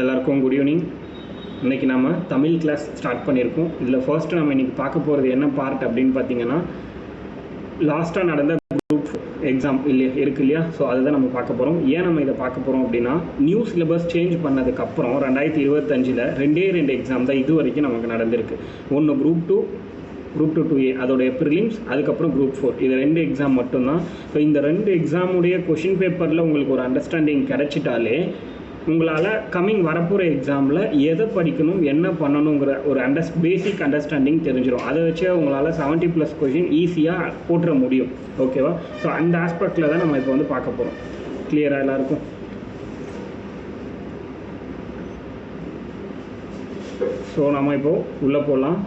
எல்லாருக்கும் good evening. இன்றைக்கி நம்ம தமிழ் கிளாஸ் ஸ்டார்ட் பண்ணியிருக்கோம். இதில் ஃபர்ஸ்ட்டு நம்ம இன்றைக்கி பார்க்க போகிறது என்ன பார்ட் அப்படின்னு பார்த்தீங்கன்னா, லாஸ்ட்டாக நடந்த குரூப் எக்ஸாம் இருக்கு இல்லையா, ஸோ அதுதான் நம்ம பார்க்க போகிறோம். ஏன் நம்ம இதை பார்க்க போகிறோம் அப்படின்னா, நியூ சிலபஸ் சேஞ்ச் பண்ணதுக்கப்புறம் 2025 ரெண்டு எக்ஸாம் தான் இது வரைக்கும் நமக்கு நடந்திருக்கு. ஒன்று குரூப் 2 2A அதோடைய ப்ரிலிம்ஸ், அதுக்கப்புறம் குரூப் 4 இது 2 எக்ஸாம் மட்டும்தான். ஸோ இந்த 2 எக்ஸாமுடைய கொஷின் பேப்பரில் உங்களுக்கு ஒரு அண்டர்ஸ்டாண்டிங் கிடச்சிட்டாலே உங்களால் கம்மிங் வரப்போகிற எக்ஸாமில் எதை படிக்கணும் என்ன பண்ணணுங்கிற ஒரு பேசிக் அண்டர்ஸ்டாண்டிங் தெரிஞ்சிடும். அதை வச்சு உங்களால் 70+ கொஷின் ஈஸியாக போட்டுற முடியும். ஓகேவா? ஸோ அந்த ஆஸ்பெக்டில் தான் நம்ம இப்போ வந்து பார்க்க போகிறோம். கிளியராக எல்லாருக்கும்? ஸோ நம்ம இப்போது உள்ளே போகலாம்.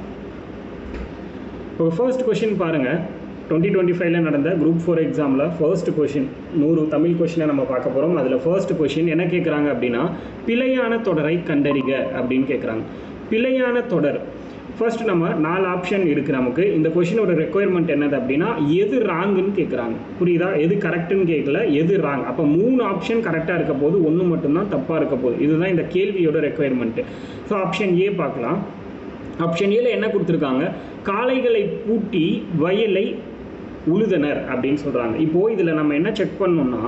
இப்போ ஃபர்ஸ்ட் கொஷின் பாருங்கள். 2025 நடந்த குரூப் 4 எக்ஸாமில் ஃபர்ஸ்ட் கொஷின் 100 தமிழ் கொஷினை நம்ம பார்க்க போகிறோம். அதில் ஃபர்ஸ்ட் கொஷின் என்ன கேட்குறாங்க அப்படின்னா, பிழையான தொடரை கண்டறிக அப்படின்னு கேட்குறாங்க. பிழையான தொடர் ஃபர்ஸ்ட் நம்ம 4 ஆப்ஷன் இருக்குது நமக்கு. இந்த கொஷினோட ரெக்குயர்மெண்ட் என்னது அப்படின்னா, எது ராங்குன்னு கேட்குறாங்க. புரியுதா? எது கரெக்டுன்னு கேட்கல, எது ராங். அப்போ 3 ஆப்ஷன் கரெக்டாக இருக்க போது, 1 மட்டும்தான் தப்பாக இருக்க போகுது. இதுதான் இந்த கேள்வியோட ரெக்குயர்மெண்ட்டு. ஸோ ஆப்ஷன் ஏ பார்க்கலாம். ஆப்ஷன் ஏல என்ன கொடுத்துருக்காங்க, காளைகளை பூட்டி வயலை உழுதனர் அப்படின்னு சொல்கிறாங்க. இப்போது இதில் நம்ம என்ன செக் பண்ணணும்னா,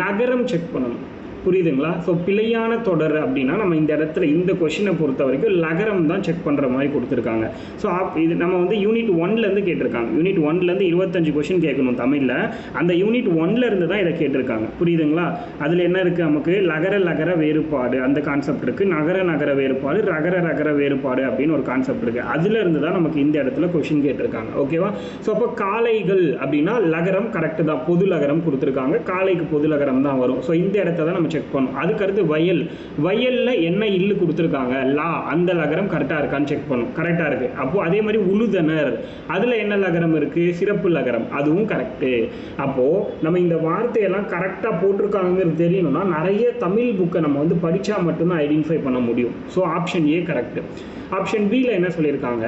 லகரம் செக் பண்ணணும். புரியுதுங்களா? ஸோ பிழையான தொடர் அப்படின்னா நம்ம இந்த இடத்துல இந்த கொஷினை பொறுத்த வரைக்கும் லகரம் தான் செக் பண்ணுற மாதிரி கொடுத்துருக்காங்க. ஸோ இது நம்ம வந்து யூனிட் 1லேருந்து கேட்டிருக்காங்க. யூனிட் 1லேருந்து 25 கொஷின் கேட்கணும் தமிழில். அந்த யூனிட் 1லேருந்து தான் இதை கேட்டிருக்காங்க. புரியுதுங்களா? அதில் என்ன இருக்குது, நமக்கு லகர வேறுபாடு அந்த கான்செப்ட் இருக்குது, நகர வேறுபாடு, ரகர வேறுபாடு அப்படின்னு ஒரு கான்செப்ட் இருக்குது. அதுலேருந்து தான் நமக்கு இந்த இடத்துல கொஷின் கேட்டிருக்காங்க. ஓகேவா? ஸோ அப்போ காளைகள் அப்படின்னா லகரம் கரெக்டு தான், பொது லகரம் கொடுத்துருக்காங்க. காளைக்கு பொது லகரம் தான் வரும். ஸோ இந்த இடத்த தான் நம்ம செக் பண்ணும். அதுக்கடுத்து வயல்ல என்ன இல்லு கொடுத்துருக்காங்க, லா, அந்த லகரம் கரெக்டாக இருக்கான்னு செக் பண்ணும். கரெக்டாக இருக்குது. அப்போது அதே மாதிரி உழுதனர், அதில் என்ன லகரம் இருக்குது, சிறப்பு லகரம், அதுவும் கரெக்டு. அப்போது நம்ம இந்த வார்த்தையெல்லாம் கரெக்டாக போட்டிருக்காங்கிறது தெரியணும்னா நிறைய தமிழ் புக்கை நம்ம வந்து படித்தா மட்டும்தான் ஐடென்டிஃபை பண்ண முடியும். So option A correct. Option பியில் என்ன சொல்லியிருக்காங்க,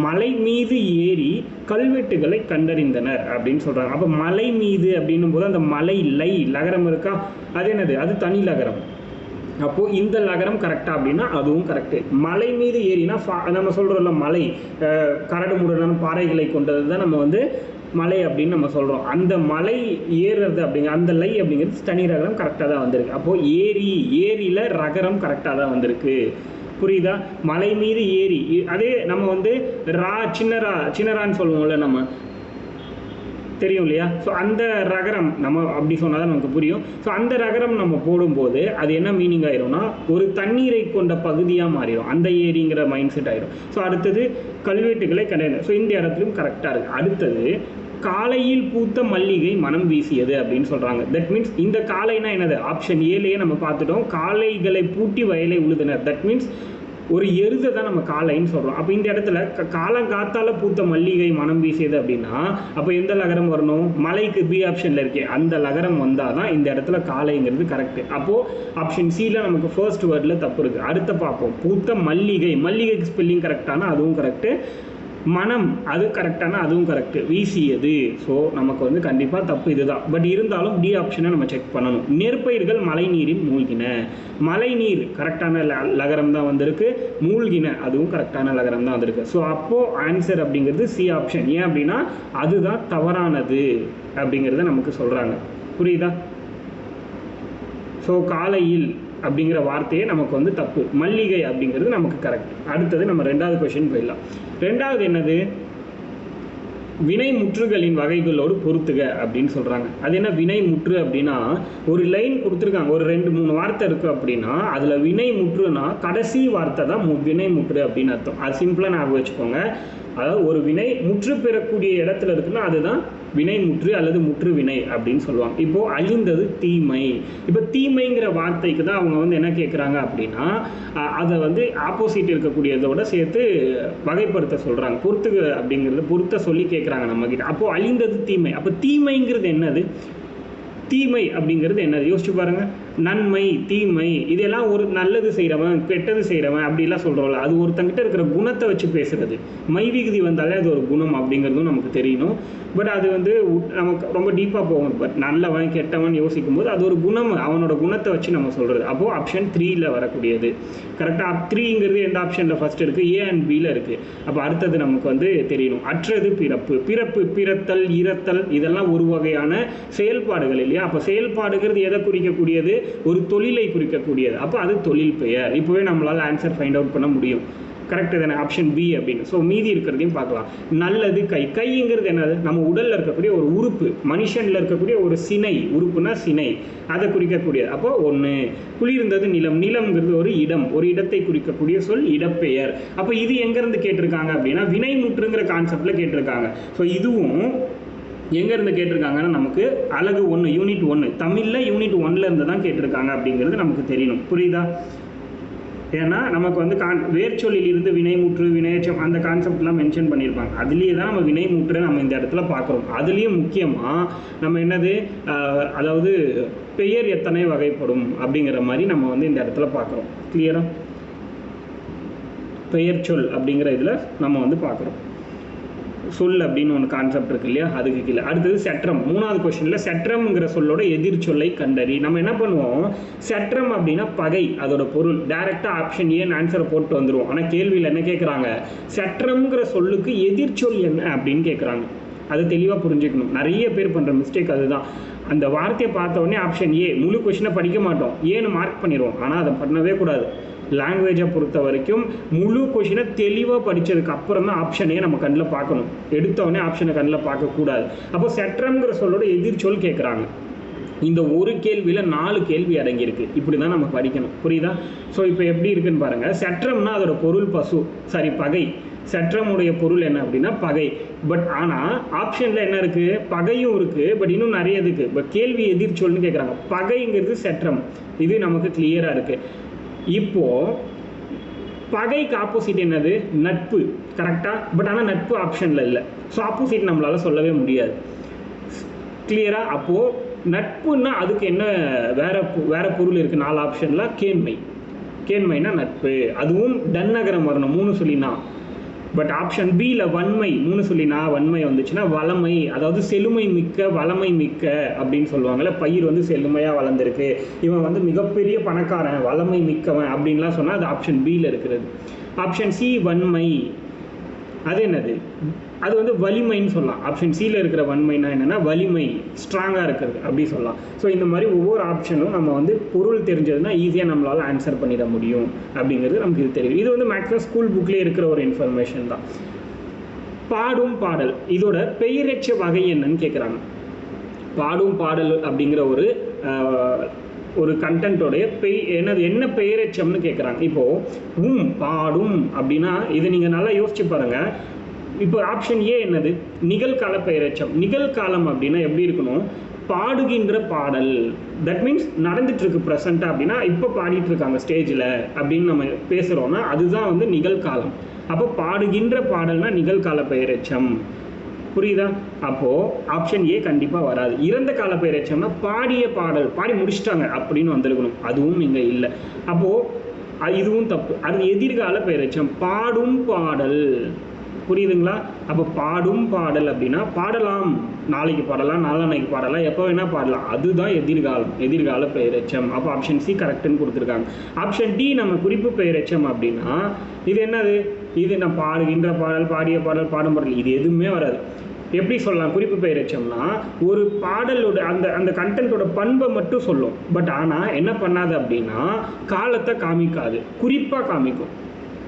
மலை மீது ஏறி கல்வெட்டுகளை கண்டறிந்தனர் அப்படின்னு சொல்கிறாங்க. அப்போ மலை மீது அப்படின்னும் போது அந்த மலை லை லகரம் இருக்கா, அது என்னது, அது தனி லகரம். அப்போது இந்த லகரம் கரெக்டாக அப்படின்னா அதுவும் கரெக்டு. மலை மீது ஏறினா நம்ம சொல்கிறோம்ல, மலை கரடு முரடான பாறைகளை கொண்டது தான் நம்ம வந்து மலை அப்படின்னு நம்ம சொல்கிறோம். அந்த மலை ஏறுறது அப்படிங்கிற அந்த லை அப்படிங்கிறது தனி ரகரம் கரெக்டாக தான் வந்திருக்கு. அப்போது ஏரியில் ரகரம் கரெக்டாக தான் வந்திருக்கு. புரியுதா? மலை மீது ஏறி, அதே நம்ம வந்து சின்னரான்னு சொல்லுவோம்ல, நம்ம தெரியும் இல்லையா? ஸோ அந்த ரகரம் நம்ம அப்படி சொன்னால் தான் நமக்கு புரியும். ஸோ அந்த ரகரம் நம்ம போடும்போது அது என்ன மீனிங் ஆயிரும்னா, ஒரு தண்ணீரை கொண்ட பகுதியாக மாறிடும், அந்த ஏரிங்கிற மைண்ட் செட் ஆயிடும். ஸோ அடுத்தது கல்வெட்டுகளை கண்டறிந்தனர். ஸோ இந்த இடத்துலையும் கரெக்டாக இருக்குது. அடுத்தது காலையில் பூத்த மல்லிகை மனம் வீசியது அப்படின்னு சொல்கிறாங்க. தட் மீன்ஸ் இந்த காலைனா என்னது, ஆப்ஷன் ஏலேயே நம்ம பார்த்துட்டோம், காளைகளை பூட்டி வயலை உழுதனர். தட் மீன்ஸ் ஒரு எருதை தான் நம்ம காளைன்னு சொல்கிறோம். அப்போ இந்த இடத்துல காலங்காத்தால பூத்த மல்லிகை மனம் வீசியது அப்படின்னா அப்போ எந்த லகரம் வரணும், மலைக்கு பி ஆப்ஷனில் இருக்கே அந்த லகரம் வந்தால் தான் இந்த இடத்துல காளைங்கிறது கரெக்டு. அப்போது ஆப்ஷன் சியில் நமக்கு ஃபர்ஸ்ட் வேர்டில் தப்பு இருக்குது. அடுத்த பார்ப்போம். பூத்த மல்லிகைக்கு ஸ்பெல்லிங் கரெக்டான அதுவும் கரெக்டு, மனம் அது கரெக்டான அதுவும் கரெக்டு, வீசியது ஸோ நமக்கு வந்து கண்டிப்பாக தப்பு இதுதான். பட் இருந்தாலும் டி ஆப்ஷனை நம்ம செக் பண்ணணும். நெற்பயிர்கள் மழை நீரில் மூழ்கின, மழை நீர் கரெக்டான லகரம் தான் வந்திருக்கு, மூழ்கின அதுவும் கரெக்டான லகரம் தான் வந்திருக்கு. ஸோ அப்போது ஆன்சர் அப்படிங்கிறது சி ஆப்ஷன். ஏன் அப்படின்னா அதுதான் தவறானது அப்படிங்கிறத நமக்கு சொல்கிறாங்க. புரியுதா? ஸோ காலையில் அப்படிங்கிற வார்த்தையே நமக்கு வந்து தப்பு, மல்லிகை அப்படிங்கிறது நமக்கு கரெக்ட். அடுத்தது நம்ம 2வது கொஷின் போயிடலாம். 2வது என்னது, வினை முற்றுகளின் வகைகளோடு பொறுத்துக அப்படின்னு சொல்கிறாங்க. அது என்ன வினை முற்று அப்படின்னா, ஒரு லைன் கொடுத்துருக்காங்க, ஒரு 2-3 வார்த்தை இருக்குது அப்படின்னா அதில் வினை முற்றுனா கடைசி வார்த்தை தான் வினை முற்று அப்படின்னு அர்த்தம். அது சிம்பிளாக ஞாபகம் வச்சுக்கோங்க. அதாவது ஒரு வினை முற்று பெறக்கூடிய இடத்துல இருக்குன்னா அதுதான் வினை முற்று அல்லது முற்று வினை அப்படின்னு சொல்லுவாங்க. இப்போது அழிந்தது தீமை. இப்போ தீமைங்கிற வார்த்தைக்கு தான் அவங்க வந்து என்ன கேட்குறாங்க அப்படின்னா, அதை வந்து ஆப்போசிட் இருக்கக்கூடியதோட சேர்த்து வகைப்படுத்த சொல்கிறாங்க. பொறுத்துக அப்படிங்கிறது பொறுத்த சொல்லி கேட்குறாங்க நம்மக்கிட்ட. அப்போது அழிந்தது தீமை. அப்போ தீமைங்கிறது என்னது, தீமை அப்படிங்கிறது என்னது யோசிச்சு பாருங்கள். நன்மை தீமை இதெல்லாம் ஒரு நல்லது செய்கிறவன் கெட்டது செய்கிறவன் அப்படிலாம் சொல்கிறோம்ல, அது ஒருத்தங்கிட்ட இருக்கிற குணத்தை வச்சு பேசுகிறது. மைவிகுதி வந்தாலே அது ஒரு குணம் அப்படிங்கிறதும் நமக்கு தெரியணும். பட் அது வந்து நமக்கு ரொம்ப டீப்பாக போகும். பட் நல்லவன் கெட்டவன் யோசிக்கும் போது அது ஒரு குணம், அவனோட குணத்தை வச்சு நம்ம சொல்கிறது. அப்போது ஆப்ஷன் 3ல வரக்கூடியது கரெக்டாக. 3ங்கிறது எந்த ஆப்ஷனில் ஃபஸ்ட் இருக்குது? ஏ அண்ட் பியில் இருக்குது. அப்போ அடுத்தது நமக்கு வந்து தெரியணும். அற்றது பிறப்பு. பிறப்பு, பிறத்தல், இறத்தல் இதெல்லாம் ஒரு வகையான செயல்பாடுகள் இல்லையா? அப்போ செயல்பாடுங்கிறது எதை குறிக்கக்கூடியது? ஒரு தொழிலை குறிக்கக்கூடியது. அப்போ அது தொழில் பெயர். இப்போவே நம்மளால் ஆன்சர் ஃபைண்ட் அவுட் பண்ண முடியும். கரெக்டு தானே? ஆப்ஷன் பி அப்படின்னு. ஸோ மீதி இருக்கிறதையும் பார்க்கலாம். நல்லது கை. கைங்கிறது என்னது? நம்ம உடலில் இருக்கக்கூடிய ஒரு உறுப்பு, மனுஷனில் இருக்கக்கூடிய ஒரு சினை, உறுப்புனா சினை, அதை குறிக்கக்கூடியது. அப்போ ஒன்று. குளிர்ந்தது நிலம். நிலம்ங்கிறது ஒரு இடம், ஒரு இடத்தை குறிக்கக்கூடிய சொல் இடப்பெயர். அப்போ இது எங்கேருந்து கேட்டிருக்காங்க அப்படின்னா வினைமுற்றுங்கிற கான்செப்டில் கேட்டிருக்காங்க. ஸோ இதுவும் எங்கேருந்து கேட்டிருக்காங்கன்னா நமக்கு அலகு 1 யூனிட் 1 தமிழில் யூனிட் 1ல் இருந்து தான் கேட்டிருக்காங்க அப்படிங்கிறது நமக்கு தெரியணும். புரியுதா? ஏன்னா நமக்கு வந்து வேர்ச்சொல்லில் இருந்து வினைமுற்று வினையச்சம் அந்த கான்செப்ட்லாம் மென்ஷன் பண்ணியிருப்பாங்க. அதுலேயே தான் நம்ம வினைமுற்று நம்ம இந்த இடத்துல பார்க்குறோம். அதுலேயும் முக்கியமாக நம்ம என்னது, அதாவது பெயர் எத்தனை வகைப்படும் அப்படிங்கிற மாதிரி நம்ம வந்து இந்த இடத்துல பார்க்குறோம். கிளியரா? பெயர் சொல் அப்படிங்கிற இதில் நம்ம வந்து பார்க்குறோம். சொல் அப்படின்னு ஒன்று கான்செப்ட் இருக்கு இல்லையா, அதுக்கு கீழே. அடுத்தது செற்றம். 3வது கொஸ்டினில் செற்றம்ங்கிற சொல்லோட எதிர் சொல்லை கண்டறி. நம்ம என்ன பண்ணுவோம், செற்றம் அப்படின்னா பகை, அதோட பொருள். டைரெக்டாக ஆப்ஷன் ஏன்னு ஆன்சரை போட்டு வந்துடுவோம். ஆனால் கேள்வியில் என்ன கேட்குறாங்க, செற்றம்ங்கிற சொல்லுக்கு எதிர்ச்சொல் என்ன அப்படின்னு கேட்குறாங்க. அது தெளிவாக புரிஞ்சுக்கணும். நிறைய பேர் பண்ணுற மிஸ்டேக் அதுதான். அந்த வார்த்தையை பார்த்த உடனே ஆப்ஷன் ஏ, முழு கொஸ்டினை படிக்க மாட்டோம், ஏன்னு மார்க் பண்ணிடுவோம். ஆனால் அதை பண்ணவே கூடாது. லாங்குவேஜை பொறுத்த வரைக்கும் முழு கொஷினை தெளிவாக படித்ததுக்கு அப்புறம் தான் ஆப்ஷனே நம்ம கண்ணில் பார்க்கணும். எடுத்தவொடனே ஆப்ஷனை கண்ணில் பார்க்கக்கூடாது. அப்போ செற்றம்ங்கிற சொல்லோட எதிர்ச்சொல் கேட்குறாங்க. இந்த ஒரு கேள்வியில் 4 கேள்வி அடங்கியிருக்கு. இப்படி தான் நம்ம படிக்கணும். புரியுதா? ஸோ இப்போ எப்படி இருக்குன்னு பாருங்கள். செற்றம்னா அதோட பொருள் பசு, சாரி பகை. செற்றமுடைய பொருள் என்ன அப்படின்னா பகை. பட் ஆனால் ஆப்ஷனில் என்ன இருக்குது, பகையும் இருக்குது, பட் இன்னும் நிறைய இருக்குது. பட் கேள்வி எதிர்ச்சொல்னு கேட்குறாங்க. பகைங்கிறது செற்றம், இது நமக்கு கிளியராக இருக்குது. இப்போது பகைக்கு ஆப்போசிட் என்னது, நட்பு. கரெக்டாக? பட் ஆனால் நட்பு ஆப்ஷனில் இல்லை. ஸோ ஆப்போசிட் நம்மளால் சொல்லவே முடியாது. கிளியராக? அப்போது நட்புன்னா அதுக்கு என்ன வேறு பொருள் இருக்குது 4 ஆப்ஷனில்? கேண்மை. கேண்மைனா நட்பு, அதுவும் டன்னகரம் வரணும் 3 சொல்லினா. பட் ஆப்ஷன் பியில் வன்மை 3 சொல்லினா வன்மை வந்துச்சுன்னா வளமை, அதாவது செழுமை மிக்க, வளமை மிக்க அப்படின்னு சொல்லுவாங்கள்ல. பயிர் வந்து செழுமையாக வளர்ந்துருக்கு, இவன் வந்து மிகப்பெரிய பணக்காரன், வளமை மிக்கவன் அப்படின்லாம் சொன்னால் அது ஆப்ஷன் பியில் இருக்கிறது. ஆப்ஷன் சி வன்மை, அது என்னது, அது வந்து வலிமைன்னு சொல்லலாம். ஆப்ஷன் சியில் இருக்கிற வன்மைனா என்னென்னா வலிமை, ஸ்ட்ராங்காக இருக்கிறது அப்படி சொல்லலாம். ஸோ இந்த மாதிரி ஒவ்வொரு ஆப்ஷனும் நம்ம வந்து பொருள் தெரிஞ்சதுன்னா ஈஸியாக நம்மளால் ஆன்சர் பண்ணிட முடியும் அப்படிங்கிறது நமக்கு இது தெரியும். இது வந்து மேக்ஸிமம் ஸ்கூல் புக்லேயே இருக்கிற ஒரு இன்ஃபர்மேஷன் தான். பாடும் பாடல், இதோட பெயரெச்ச வகை என்னன்னு கேட்குறாங்க. பாடும் பாடல் அப்படிங்கிற ஒரு கண்டென்ட்டோடைய என்ன பெயரெச்சம்னு கேட்குறாங்க. இப்போது பாடும் அப்படின்னா இதை நீங்கள் நல்லா யோசிச்சு பாருங்கள். இப்போ ஆப்ஷன் ஏ என்னது, நிகழ்கால பெயரெச்சம். நிகழ்காலம் அப்படின்னா எப்படி இருக்கணும், பாடுகின்ற பாடல். தட் மீன்ஸ் நடந்துட்டுருக்கு ப்ரெசண்ட்டாக அப்படின்னா இப்போ பாடிட்டு இருக்காங்க ஸ்டேஜில் அப்படின்னு நம்ம பேசுகிறோன்னா அதுதான் வந்து நிகழ்காலம். அப்போ பாடுகின்ற பாடல்னா நிகழ்கால பெயரெச்சம். புரியுதா? அப்போது ஆப்ஷன் ஏ கண்டிப்பாக வராது. இறந்த கால பெயரெச்சம்னா பாடிய பாடல், பாடி முடிச்சிட்டாங்க அப்படின்னு வந்திருக்கணும். அதுவும் இங்கே இல்லை. அப்போது இதுவும் தப்பு. அது எதிர்கால பெயரெச்சம், பாடும் பாடல். புரியுதுங்களா? அப்போ பாடும் பாடல் அப்படின்னா பாடலாம், நாளைக்கு பாடலாம், நாளான்னைக்கு பாடலாம், எப்போ வேணால் பாடலாம், அதுதான் எதிர்காலம், எதிர்கால பெயரெச்சம். அப்போ ஆப்ஷன் சி கரெக்டுன்னு கொடுத்துருக்காங்க. ஆப்ஷன் டி நம்ம குறிப்பு பெயரெச்சம் அப்படின்னா இது என்னது, இது நான் பாடுகின்ற பாடல், பாடிய பாடல், பாடும் பாடல், இது எதுவுமே வராது. எப்படி சொல்லலாம், குறிப்பு பெயரெச்சம்னா ஒரு பாடலோட அந்த கண்டென்ட்டோட பண்பை மட்டும் சொல்லும். பட் ஆனால் என்ன பண்ணாது அப்படின்னா காலத்தை காமிக்காது, குறிப்பாக காமிக்கும்.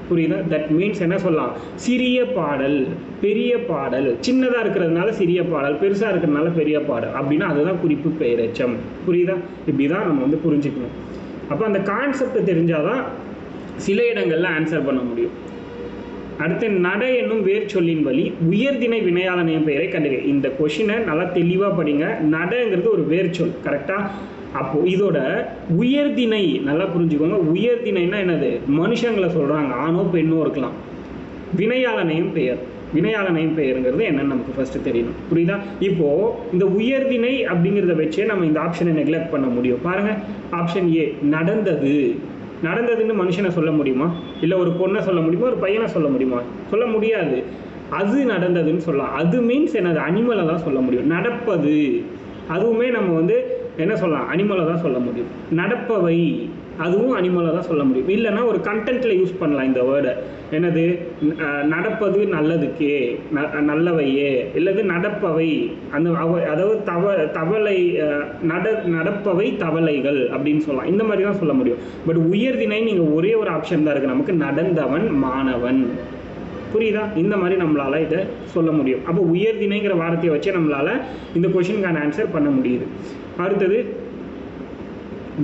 புரியுதா? தட் மீன்ஸ் என்ன சொல்லலாம், சிறிய பாடல், பெரிய பாடல், சின்னதாக இருக்கிறதுனால சிறிய பாடல், பெருசாக இருக்கிறதுனால பெரிய பாடல் அப்படின்னா அதுதான் குறிப்பு பெயரெச்சம். புரியுதா? இப்படி தான் நம்ம வந்து புரிஞ்சுக்கணும். அப்போ அந்த கான்செப்ட் தெரிஞ்சாதான் சில இடங்களில் ஆன்சர் பண்ண முடியும். அடுத்து நட என்னும் வேர் சொல்லின் வழி உயர்திணை வினையாளனையும் பெயரை கண்டறிய. இந்த கொஷினை நல்லா தெளிவாக படிங்க. நடங்கிறது ஒரு வேர் சொல், கரெக்டாக? அப்போது இதோட உயர்திணை நல்லா புரிஞ்சுக்கோங்க. உயர்திணைன்னா என்னது, மனுஷங்களை சொல்கிறாங்க, ஆணோ பெண்ணோ இருக்கலாம். வினையாளனையும் பெயர், வினையாளனையும் பெயருங்கிறது என்னன்னு நமக்கு ஃபர்ஸ்ட் தெரியணும். புரியுதா? இப்போது இந்த உயர்திணை அப்படிங்கிறத வச்சே நம்ம இந்த ஆப்ஷனை நெக்லெக்ட் பண்ண முடியும். பாருங்கள், ஆப்ஷன் ஏ நடந்தது. நடந்ததுன்னு மனுஷனை சொல்ல முடியுமா? இல்லை ஒரு பொண்ணை சொல்ல முடியுமா? ஒரு பையனை சொல்ல முடியுமா? சொல்ல முடியாது. அது நடந்ததுன்னு சொல்லலாம். அது மீன்ஸ் என்னது? அனிமலை தான் சொல்ல முடியும். நடப்பது அதுவுமே நம்ம வந்து என்ன சொல்லலாம்? அனிமலை தான் சொல்ல முடியும். நடப்பவை அதுவும் அனிமலை தான் சொல்ல முடியும். இல்லைன்னா ஒரு கண்டென்ட்டில் யூஸ் பண்ணலாம் இந்த வேர்டை. என்னது? நடப்பது நல்லதுக்கே, நல்லவையே, இல்லது நடப்பவை அந்த அதாவது தவளை நடப்பவை தவளைகள் அப்படின்னு சொல்லலாம். இந்த மாதிரி தான் சொல்ல முடியும். பட் உயர்திணை நீங்கள் ஒரே ஒரு ஆப்ஷன் தான் இருக்குது நமக்கு, நடந்தவன் மாணவன். புரியுதா? இந்த மாதிரி நம்மளால் இதை சொல்ல முடியும். அப்போ உயர்திணைங்கிற வார்த்தையை வச்சு நம்மளால் இந்த கொஷினுக்கான ஆன்சர் பண்ண முடியுது. அடுத்தது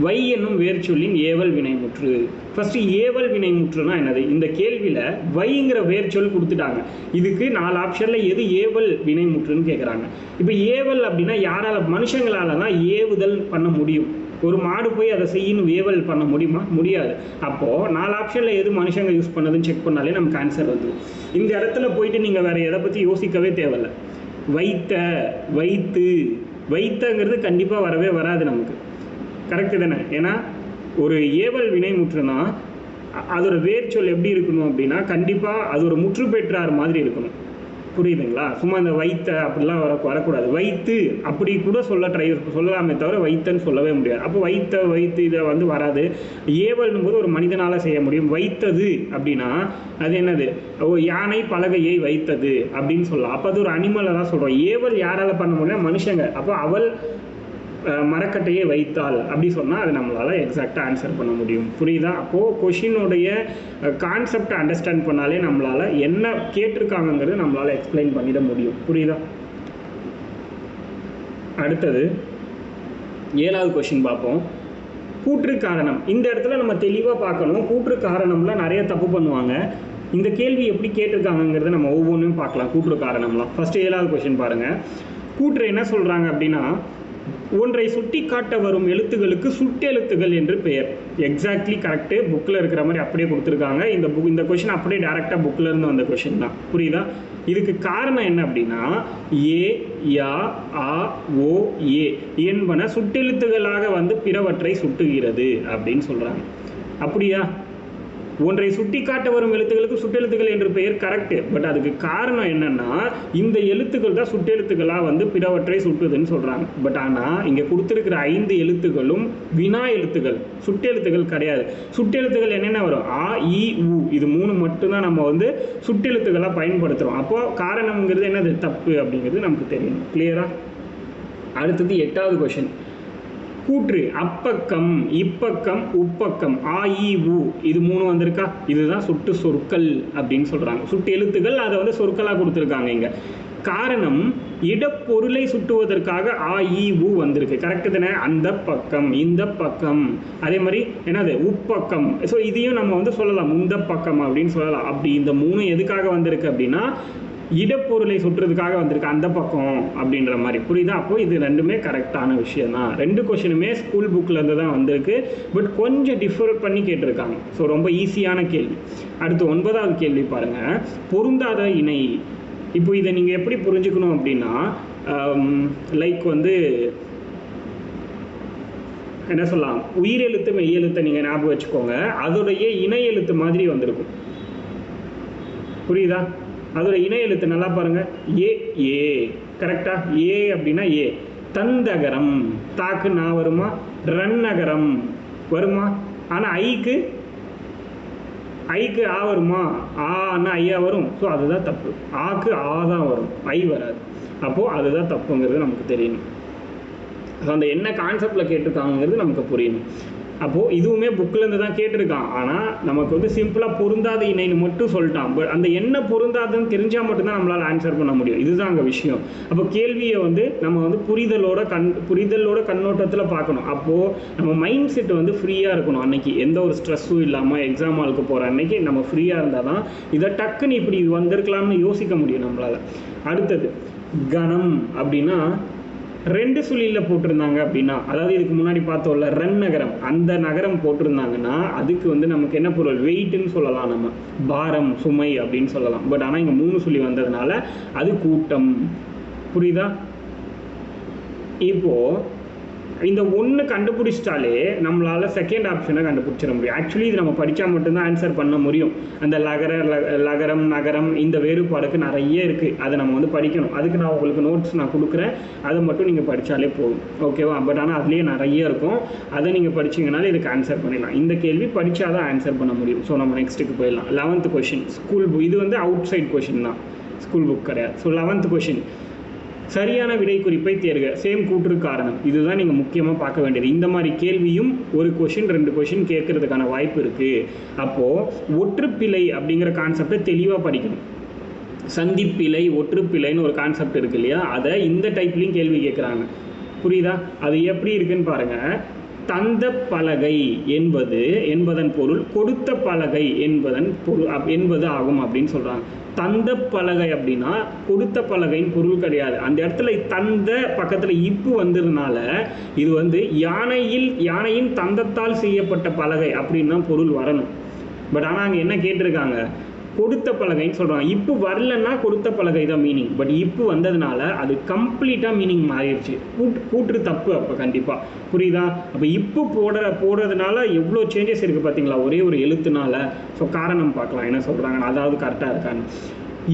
வை என்னும் வேர்ச்சொல்லின் ஏவல் வினைமுற்று. ஃபர்ஸ்ட் ஏவல் வினைமுற்றுனா என்னது? இந்த கேள்வியில் வைங்கிற வேர்ச்சொல் கொடுத்துட்டாங்க. இதுக்கு 4 ஆப்ஷனில் எது ஏவல் வினைமுற்றுன்னு கேட்குறாங்க. இப்போ ஏவல் அப்படின்னா யாரால? மனுஷங்களால தான் ஏவுதல் பண்ண முடியும். ஒரு மாடு போய் அதை செய்யணும் ஏவல் பண்ண முடியுமா? முடியாது. அப்போது 4 ஆப்ஷனில் எது மனுஷங்க யூஸ் பண்ணதுன்னு செக் பண்ணாலே நமக்கு ஆன்சர் வந்து. இந்த இடத்துல போயிட்டு நீங்கள் வேறு எதை பற்றி யோசிக்கவே தேவையில்லை. வைத்த, வைத்து, வைத்தங்கிறது கண்டிப்பாக வரவே வராது நமக்கு. கரெக்டு தானே? ஏன்னா ஒரு ஏவல் வினைமுற்றுனா அதோட வேர்ச்சொல் எப்படி இருக்கணும் அப்படின்னா கண்டிப்பாக அது ஒரு முற்று பெற்றார் மாதிரி இருக்கணும். புரியுதுங்களா? சும்மா இந்த வைத்த அப்படிலாம் வரக்கூடாது. வைத்து அப்படி கூட சொல்லலாமே தவிர வைத்தன்னு சொல்லவே முடியாது. அப்போ வைத்து இதை வந்து வராது. ஏவல்னும் போது ஒரு மனிதனால் செய்ய முடியும். வைத்தது அப்படின்னா அது என்னது? யானை பலகையை வைத்தது அப்படின்னு சொல்லலாம். அப்போ அது ஒரு அனிமலை தான் சொல்கிறோம். ஏவல் யாரால் பண்ண முடியும்? மனுஷங்க. அப்போ அவள் மரக்கட்டையை வைத்தாள் அப்படி சொன்னால் அது நம்மளால் எக்ஸாக்டாக ஆன்சர் பண்ண முடியும். புரியுதா? அப்போது கொஷினுடைய கான்செப்டை அண்டர்ஸ்டாண்ட் பண்ணாலே நம்மளால் என்ன கேட்டிருக்காங்கங்கிறது நம்மளால் எக்ஸ்பிளைன் பண்ணிட முடியும். புரியுதா? அடுத்தது 7வது கொஷின் பார்ப்போம். கூற்று காரணம். இந்த இடத்துல நம்ம தெளிவாக பார்க்கணும். கூற்று காரணம்லாம் நிறைய தப்பு பண்ணுவாங்க. இந்த கேள்வி எப்படி கேட்டிருக்காங்கங்கிறத நம்ம ஒவ்வொன்றும் பார்க்கலாம். கூற்று காரணம்லாம் ஃபர்ஸ்ட் 7வது கொஷின் பாருங்கள். கூற்று என்ன சொல்கிறாங்க அப்படின்னா, ஒன்றை சுட்டி காட்ட வரும் எழுத்துகளுக்கு சுட்டெழுத்துகள் என்று பெயர். Exactly correct. புக்கில் இருக்கிற மாதிரி அப்படியே கொடுத்துருக்காங்க. இந்த கொஷின் அப்படியே டேரெக்டாக புக்கில் இருந்து வந்த கொஷின் தான். புரியுதா? இதுக்கு காரணம் என்ன அப்படின்னா, ஏ, யா, ஆ, ஓ, ஏ என்பன சுட்டெழுத்துகளாக வந்து பிறவற்றை சுட்டுகிறது அப்படின்னு சொல்கிறாங்க. அப்படியா? ஒன்றை சுட்டி காட்ட வரும் எழுத்துக்களுக்கு சுட்டெழுத்துக்கள் என்று பெயர் கரெக்டு. பட் அதுக்கு காரணம் என்னன்னா, இந்த எழுத்துக்கள் தான் சுட்டெழுத்துக்களாக வந்து பிறவற்றை சுட்டுதுன்னு சொல்கிறாங்க. பட் ஆனால் இங்கே கொடுத்துருக்கிற 5 எழுத்துக்களும் வினா எழுத்துக்கள், சுட்டெழுத்துக்கள் கிடையாது. சுட்டெழுத்துக்கள் என்னென்ன வரும்? ஆ, இ, உ. இது 3 மட்டும்தான் நம்ம வந்து சுட்டெழுத்துக்களாக பயன்படுத்துகிறோம். அப்போது காரணம்ங்கிறது என்னது? தப்பு அப்படிங்கிறது நமக்கு தெரியும். கிளியரா? அடுத்தது 8வது கொஷின். கூற்று அப்பக்கம், இப்பக்கம், உப்பக்கம், ஆ, இ, உ இது 3 வந்திருக்கா? இதுதான் சுட்டு சொற்கள் அப்படின்னு சொல்கிறாங்க. சுட்டு எழுத்துக்கள் அதை வந்து சொற்களாக கொடுத்துருக்காங்க. இங்கே காரணம் இடப்பொருளை சுட்டுவதற்காக ஆ, இ, உ வந்திருக்கு. கரெக்டு தானே? அந்த பக்கம், இந்த பக்கம், அதே மாதிரி என்னது? உப்பக்கம். ஸோ இதையும் நம்ம வந்து சொல்லலாம் இந்த பக்கம் அப்படின்னு சொல்லலாம். அப்படி இந்த 3 எதுக்காக வந்திருக்கு அப்படின்னா இடப்பொருளை சுற்றுறதுக்காக வந்திருக்கு, அந்த பக்கம் அப்படின்ற மாதிரி. புரியுதா? அப்போ இது ரெண்டுமே கரெக்டான விஷயம் தான். 2 கொஷினுமே ஸ்கூல் புக்கில் இருந்து தான் வந்திருக்கு. பட் கொஞ்சம் டிஃபர் பண்ணி கேட்டிருக்காங்க. ஸோ ரொம்ப ஈஸியான கேள்வி. அடுத்து 9வது கேள்வி பாருங்கள். பொருந்தாத இணை. இப்போ இதை நீங்கள் எப்படி புரிஞ்சுக்கணும் அப்படின்னா, லைக் வந்து என்ன சொல்லலாம், உயிரெழுத்து மெய்யெழுத்தை நீங்கள் ஞாபகம் வச்சுக்கோங்க. அதோடைய இணை எழுத்து மாதிரி வந்திருக்கும். புரியுதா? அதோட இணை எழுத்து நல்லா பாருங்கள். ஏ, ஏ. கரெக்டாக? ஏ அப்படின்னா ஏ. தந்தகரம், தாக்கு நான் வருமா? ரன்னகரம் வருமா? ஆனால் ஐக்கு ஆ வருமா? ஆன்னா ஐயா வரும். ஸோ அதுதான் தப்பு. ஆக்கு ஆ தான் வரும், ஐ வராது. அப்போது அதுதான் தப்புங்கிறது நமக்கு தெரியணும். ஸோ அந்த என்ன கான்செப்டில் கேட்டிருக்காங்கிறது நமக்கு புரியணும். அப்போது இதுவுமே புக்கிலேருந்து தான் கேட்டிருக்கான். ஆனால் நமக்கு வந்து சிம்பிளாக பொருந்தாத இணைன்னு மட்டும் சொல்லிட்டான். பட் அந்த என்ன பொருந்தாதுன்னு தெரிஞ்சால் மட்டும்தான் நம்மளால் ஆன்சர் பண்ண முடியும். இதுதான் அங்கே விஷயம். அப்போ கேள்வியை வந்து நம்ம வந்து புரிதலோட கண்ணோட்டத்தில் பார்க்கணும். அப்போது நம்ம மைண்ட் செட் வந்து ஃப்ரீயாக இருக்கணும். அன்றைக்கி எந்த ஒரு ஸ்ட்ரெஸ்ஸும் இல்லாமல் எக்ஸாம் ஹாலுக்கு போகிற அன்றைக்கி நம்ம ஃப்ரீயாக இருந்தால் தான் இதை டக்குன்னு இப்படி வந்திருக்கலாம்னு யோசிக்க முடியும் நம்மளால். அடுத்தது கணம் அப்படின்னா 2 சுழியில் போட்டிருந்தாங்க அப்படின்னா, அதாவது இதுக்கு முன்னாடி பார்த்தோம்ல ரன் நகரம், அந்த நகரம் போட்டிருந்தாங்கன்னா அதுக்கு வந்து நமக்கு என்ன பொருள், வெயிட்னு சொல்லலாம், நம்ம பாரம் சுமை அப்படின்னு சொல்லலாம். பட் ஆனால் இங்கே 3 சுழி வந்ததுனால அது கூட்டம். புரியுதா? இப்போது இந்த ஒன்று கண்டுபிடிச்சிட்டாலே நம்மளால் செகண்ட் ஆப்ஷனை கண்டுபிடிச்சிட முடியும். ஆக்சுவலி இது நம்ம படித்தா மட்டும்தான் ஆன்சர் பண்ண முடியும். அந்த லகரம் நகரம் இந்த வேறுபாடுக்கு நிறைய இருக்குது, அதை நம்ம வந்து படிக்கணும். அதுக்கு நான் உங்களுக்கு நோட்ஸ் நான் கொடுக்குறேன், அதை மட்டும் நீங்கள் படித்தாலே போதும். ஓகேவா? பட் ஆனால் அதுலேயே நிறைய இருக்கும், அதை நீங்கள் படிச்சிங்கனாலே இதுக்கு ஆன்சர் பண்ணிடலாம். இந்த கேள்வி படித்தா தான் ஆன்சர் பண்ண முடியும். ஸோ நம்ம நெக்ஸ்ட்டுக்கு போயிடலாம். 11th question, school book. இது வந்து அவுட் சைட் கொஷின் தான், ஸ்கூல் புக் கிடையாது. ஸோ 11th கொஷின், சரியான விடை குறிப்பை தேர்க. சேம் கூற்று காரணம், இதுதான் நீங்கள் முக்கியமாக பார்க்க வேண்டியது. இந்த மாதிரி கேள்வியும் ஒரு கொஷின் 2 கொஷின் கேட்கறதுக்கான வாய்ப்பு இருக்குது. அப்போது ஒற்றுப்பிழை அப்படிங்கிற கான்செப்டை தெளிவாக படிக்கணும். சந்திப்பிழை ஒற்றுப்பிழைன்னு ஒரு கான்செப்ட் இருக்குது இல்லையா, அதை இந்த டைப்லேயும் கேள்வி கேட்குறாங்க. புரியுதா? அது எப்படி இருக்குன்னு பாருங்கள். தந்த பலகை என்பதன் பொருள் கொடுத்த பலகை என்பது ஆகும் அப்படின்னு சொல்கிறாங்க. தந்த பலகை அப்படின்னா கொடுத்த பலகைன்னு பொருள் கிடையாது. அந்த இடத்துல தந்த பக்கத்தில் இப்பு வந்ததுனால இது வந்து யானையின் தந்தத்தால் செய்யப்பட்ட பலகை அப்படின்னு தான் பொருள் வரணும். பட் ஆனால் அங்கே என்ன கேட்டிருக்காங்க, கொடுத்த பலகைன்னு சொல்கிறாங்க. இப்பு வரலன்னா கொடுத்த பலகை தான் மீனிங். பட் இப்பு வந்ததுனால அது கம்ப்ளீட்டாக மீனிங் மாறிடுச்சு. கூற்று தப்பு அப்போ கண்டிப்பாக. புரியுதா? அப்போ இப்பு போடுறதுனால எவ்வளோ சேஞ்சஸ் இருக்குது பார்த்தீங்களா, ஒரே ஒரு எழுத்துனால. ஸோ காரணம் பார்க்கலாம் என்ன சொல்கிறாங்க, அதாவது கரெக்டாக இருக்கான்னு.